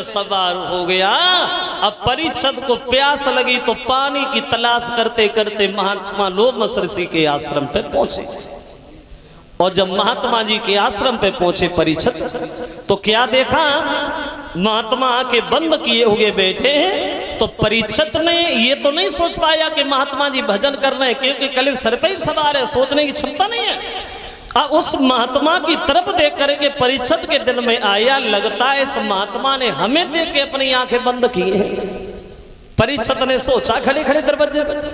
सवार हो गया। अब परीक्षित को प्यास लगी तो पानी की तलाश करते करते महात्मा लोमस ऋषि के आश्रम पे पहुंचे। और जब महात्मा जी के आश्रम पे पहुंचे परीक्षित, तो क्या देखा, महात्मा के बंद किए हुए बैठे हैं। तो परीक्षित ने ये तो नहीं सोच पाया कि महात्मा जी भजन कर रहे हैं, क्योंकि कल सर पे ही सवार है, सोचने की क्षमता नहीं है। उस महात्मा की तरफ देख करके परीक्षित के दिल में आया, लगता है इस महात्मा ने हमें देख के अपनी आंखें बंद की हैं। परीक्षित ने सोचा खड़े खड़े दरवाजे पर,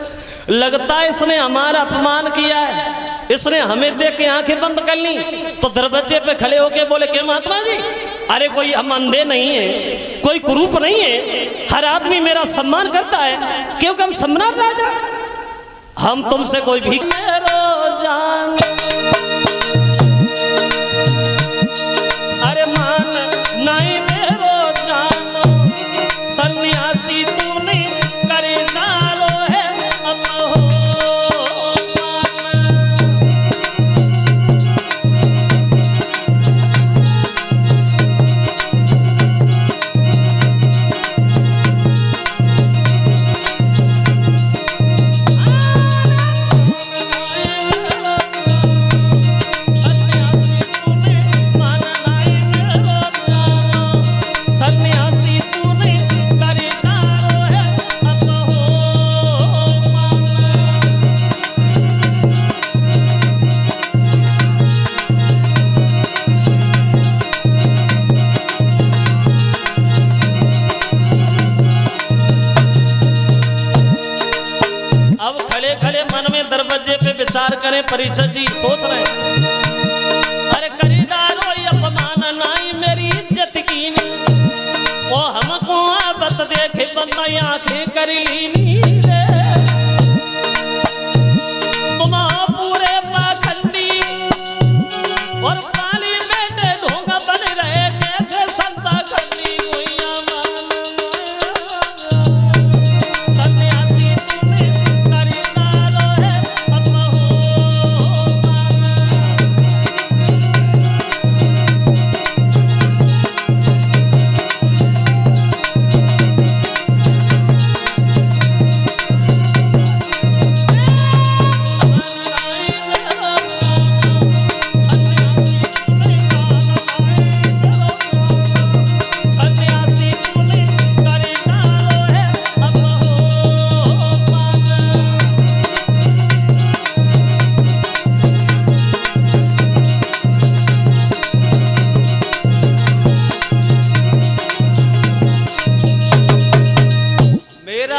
लगता है इसने हमारा अपमान किया है, इसने हमें देख के आंखें बंद कर ली। तो दरवाजे पे खड़े होके बोले, के महात्मा जी, अरे कोई हम अंधे नहीं है, कोई कुरूप नहीं है, हर आदमी मेरा सम्मान करता है, क्योंकि हम सम्राट राजा, हम तुमसे कोई भी जान, अरे मान नहीं मेरो जानो, सन्यासी तूने करे डालो है अब हो। विचार करें, परीक्षित जी सोच रहे हैं, अरे करी डालो अपमान नाई मेरी इज्जत की नी, ओ हमको आबत देखे बंदा आंखें कर लीनी रे, तुम पूरे पाखंडी और पाली बेटे ढोंगा बन रहे, कैसे संता करनी गोइया मान, सन्यासी तुमने करी डालो है अब हो।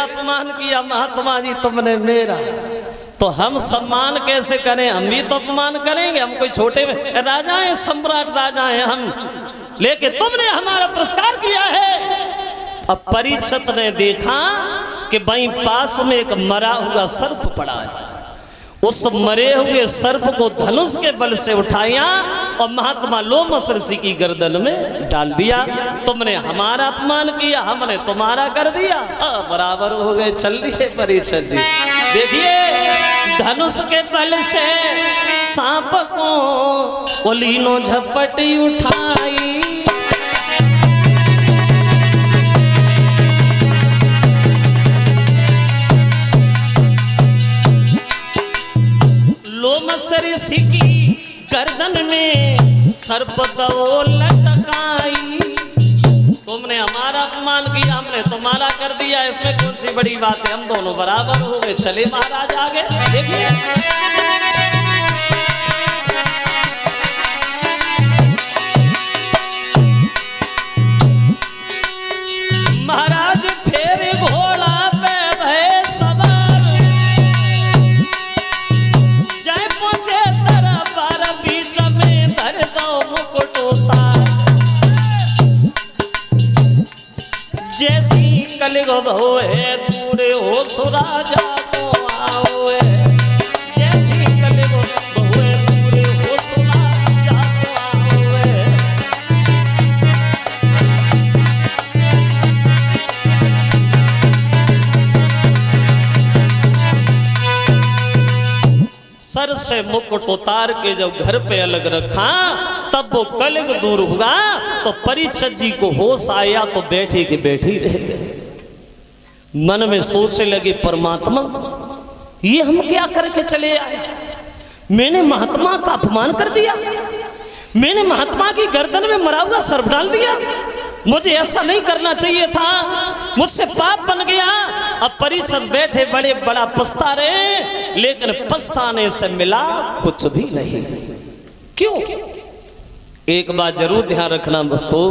अपमान किया महात्मा जी तुमने मेरा, तो हम सम्मान कैसे करें, हम भी तो अपमान करेंगे, हम कोई छोटे में राजा हैं, सम्राट राजा हैं हम, लेकिन तुमने हमारा तिरस्कार किया है। अब परीक्षित ने देखा कि भाई पास में एक मरा हुआ सर्प पड़ा है, उस मरे हुए सर्प को धनुष के बल से उठाया और महात्मा लोमस ऋषि की गर्दन में डाल दिया। तुमने हमारा अपमान किया, हमने तुम्हारा कर दिया, बराबर हो गए, चल दिए परीक्षित जी। देखिए धनुष के बल से सांप को ओलीनो झपटी उठाई, लोमस ऋषि की गर्दन में सर्प दो लटकाई। तुमने हमारा अपमान किया, हमने तुम्हारा कर दिया, इसमें कौन सी बड़ी बात है, हम दोनों बराबर हो गए। चले महाराज आगे देखिए, महाराज फिर घोड़ा पे भय सवार, जय पहुंचे तेरा बार बीच में धर दो मुकुट उतार, जैसी कलियुग होए दूर हो सुराजा को आओए, जैसी कलियुग होए दूर हो सुराजा को आओए। सर से मुकुट उतार के जब घर पे अलग रखा, तब वो कलयुग दूर हुआ। तो परीक्षित जी को होश आया तो बैठे के बैठे ही रह गए। मन में सोचने लगे, परमात्मा ये हम क्या करके चले आए, मैंने महात्मा का अपमान कर दिया, मैंने महात्मा की गर्दन में मरा हुआ सर्प डाल दिया, मुझे ऐसा नहीं करना चाहिए था, मुझसे पाप बन गया। अब परीक्षित बैठे बड़े बड़ा पछता रहे, लेकिन पछताने से मिला कुछ भी नहीं। क्यों? एक बात जरूर ध्यान रखना भक्तों,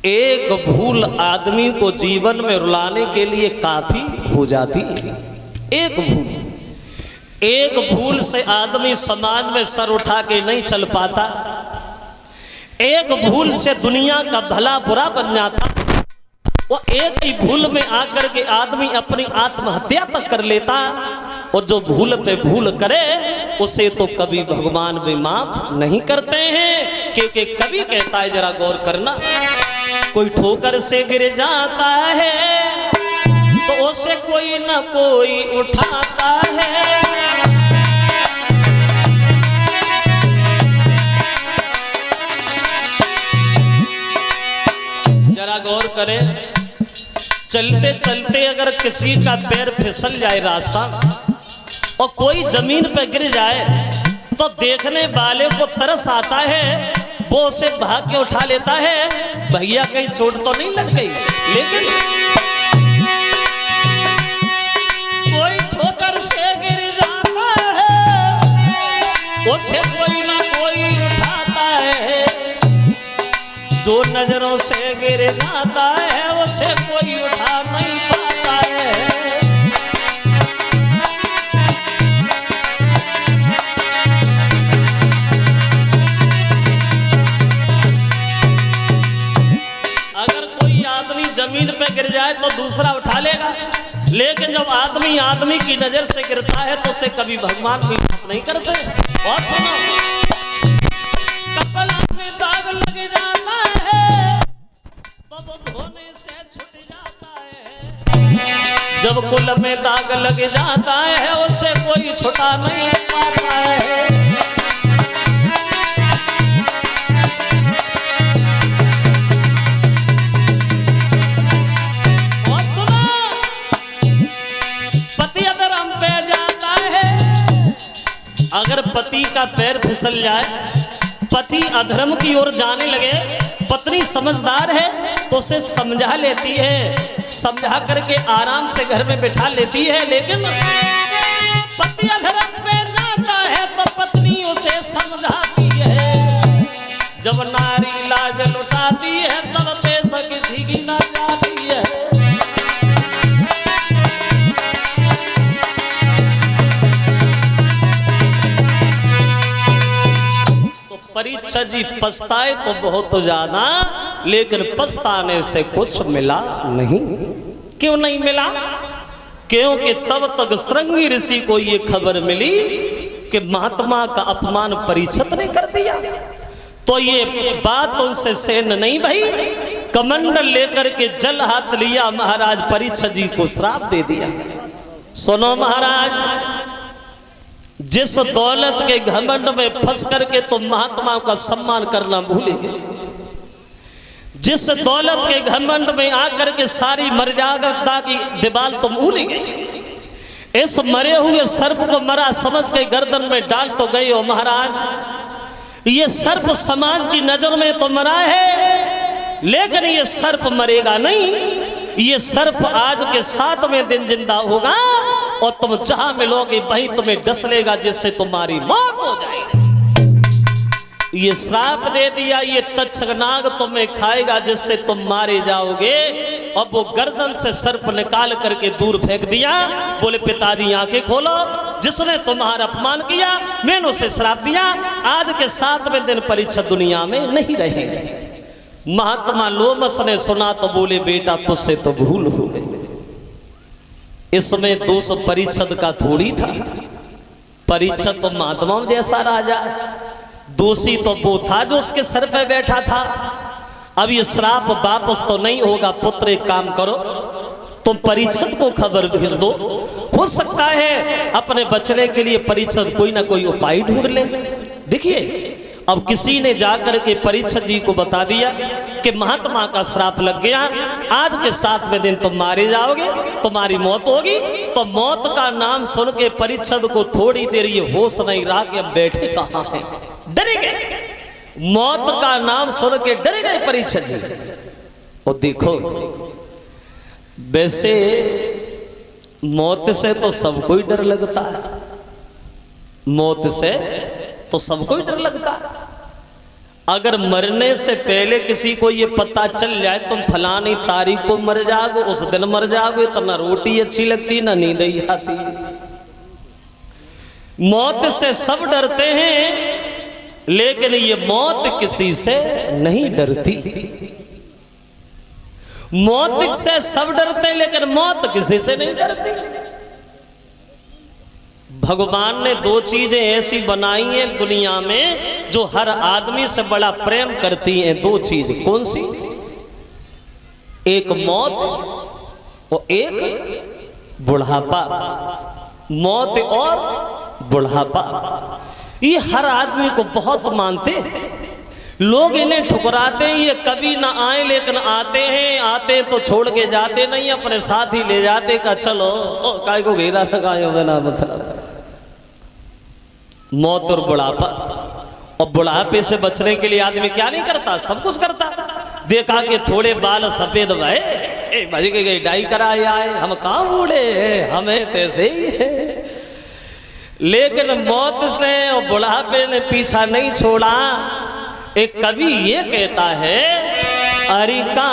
एक भूल आदमी को जीवन में रुलाने के लिए काफी हो जाती है। एक भूल से आदमी समाज में सर उठा के नहीं चल पाता, एक भूल से दुनिया का भला बुरा बन जाता। वो एक ही भूल में आकर के आदमी अपनी आत्महत्या तक कर लेता। और जो भूल पे भूल करे उसे तो कभी भगवान भी माफ नहीं करते हैं। क्योंकि कभी कहता है, जरा गौर करना, कोई ठोकर से गिर जाता है तो उसे कोई ना कोई उठाता है। जरा गौर करें, चलते चलते अगर किसी का पैर फिसल जाए रास्ता और कोई जमीन पे गिर जाए तो देखने वाले को तरस आता है, वो उसे भाग के उठा लेता है, भैया कहीं चोट तो नहीं लग गई। लेकिन कोई ठोकर से गिर जाता है उसे कोई ना कोई उठाता है, जो नजरों से गिर जाता है उसे कोई उठा नहीं पाता है। जमीन पे गिर जाए तो दूसरा उठा लेगा, लेकिन जब आदमी आदमी की नजर से गिरता है तो उसे कभी भगवान भी माफ नहीं करते। और सुनो, कपड़ा में दाग लग जाता है तो वो धोने से छूट जाता है, जब कुल में दाग लग जाता है उसे कोई छुटा नहीं पाता है। अगर पति का पैर फिसल जाए, पति अधर्म की ओर जाने लगे, पत्नी समझदार है तो उसे समझा लेती है, समझा करके आराम से घर में बिठा लेती है। लेकिन पति अधर्म पे जाता है तो पत्नी उसे समझाती है। जब नारी लाज लुटाती है तब पैसा किसी की ना जाती है। परीक्षा जी पछताए तो बहुत ज्यादा, लेकिन पछताने से कुछ मिला नहीं। क्यों नहीं मिला? क्योंकि तब तक श्रृंगी ऋषि को ये खबर मिली कि महात्मा का अपमान परीक्षित ने कर दिया। तो ये बात उनसे सहन नहीं भई, कमंडल लेकर के जल हाथ लिया, महाराज परीक्षित जी को श्राप दे दिया। सुनो महाराज, जिस दौलत के घमंड में फंस करके तुम महात्माओं का सम्मान करना भूले गए, जिस दौलत के घमंड में आकर के सारी मर्यादा की दीवार तुम भूल गए, इस मरे हुए सर्प को मरा समझ के गर्दन में डाल तो गए हो महाराज। ये सर्प समाज की नजर में तो मरा है, लेकिन ये सर्प मरेगा नहीं। ये सर्प आज के 7वें दिन जिंदा होगा और तुम जहां मिलोगे वहीं तुम्हें डस लेगा, जिससे तुम्हारी मौत हो जाएगी। ये श्राप दे दिया, ये तक्षनाग तुम्हें खाएगा जिससे तुम मारे जाओगे। अब वो गर्दन से सर्प निकाल करके दूर फेंक दिया, बोले पिताजी आंखें खोलो, जिसने तुम्हारा अपमान किया मैंने उसे श्राप दिया, आज के 7वें दिन परीक्षित दुनिया में नहीं रहे। महात्मा लोमस ने सुना तो बोले बेटा तुझसे तो भूल हो गई, इसमें दोष परीक्षित का थोड़ी था। परीक्षित तो महात्मा जैसा राजा है, दोषी तो वो था जो उसके सर पे बैठा था। अब ये श्राप वापस तो नहीं होगा। पुत्र एक काम करो, तुम परीक्षित को खबर भेज दो, हो सकता है अपने बचने के लिए परीक्षित कोई ना कोई उपाय ढूंढ ले। देखिए अब किसी ने जाकर के परीक्षित जी को बता दिया कि महात्मा का श्राप लग गया, आज के 7वें दिन तुम मारे जाओगे, तुम्हारी मौत होगी। तो मौत का नाम सुन के परीक्षित को थोड़ी देर ये होश नहीं रहा कि हम बैठे कहाँ हैं, डरे गए। मौत का नाम सुन के डरे गए परीक्षित जी। और देखो वैसे मौत से तो सबको ही डर लगता है, मौत से तो सबको ही डर लगता है। अगर मरने से पहले किसी को ये पता चल जाए तुम फलानी तारीख को मर जाओगे, उस दिन मर जाओगे, तो ना रोटी अच्छी लगती ना नींद ही आती। मौत से सब डरते हैं, लेकिन ये मौत किसी से नहीं डरती। मौत से सब डरते हैं, लेकिन मौत किसी से नहीं डरती। भगवान ने 2 चीजें ऐसी बनाई हैं दुनिया में जो हर आदमी से बड़ा प्रेम करती हैं। 2 चीज कौन सी? एक मौत और एक बुढ़ापा। मौत और बुढ़ापा ये हर आदमी को बहुत मानते हैं। लोग इन्हें ठुकराते हैं, ये कभी ना आए, लेकिन आते हैं। आते तो छोड़ के जाते नहीं, अपने साथ ही ले जाते का चलो काय को घेरा लगाए बिना मतलब। मौत और बुढ़ापा। और बुढ़ापे से बचने के लिए आदमी क्या नहीं करता, सब कुछ करता। देखा कि थोड़े बाल सफेद भय भज गई डाई कराए आए, हम कहाँ बूढ़े हैं, हमें तैसे ही है। लेकिन मौत ने और बुढ़ापे ने पीछा नहीं छोड़ा। एक कवि ये कहता है, अरे का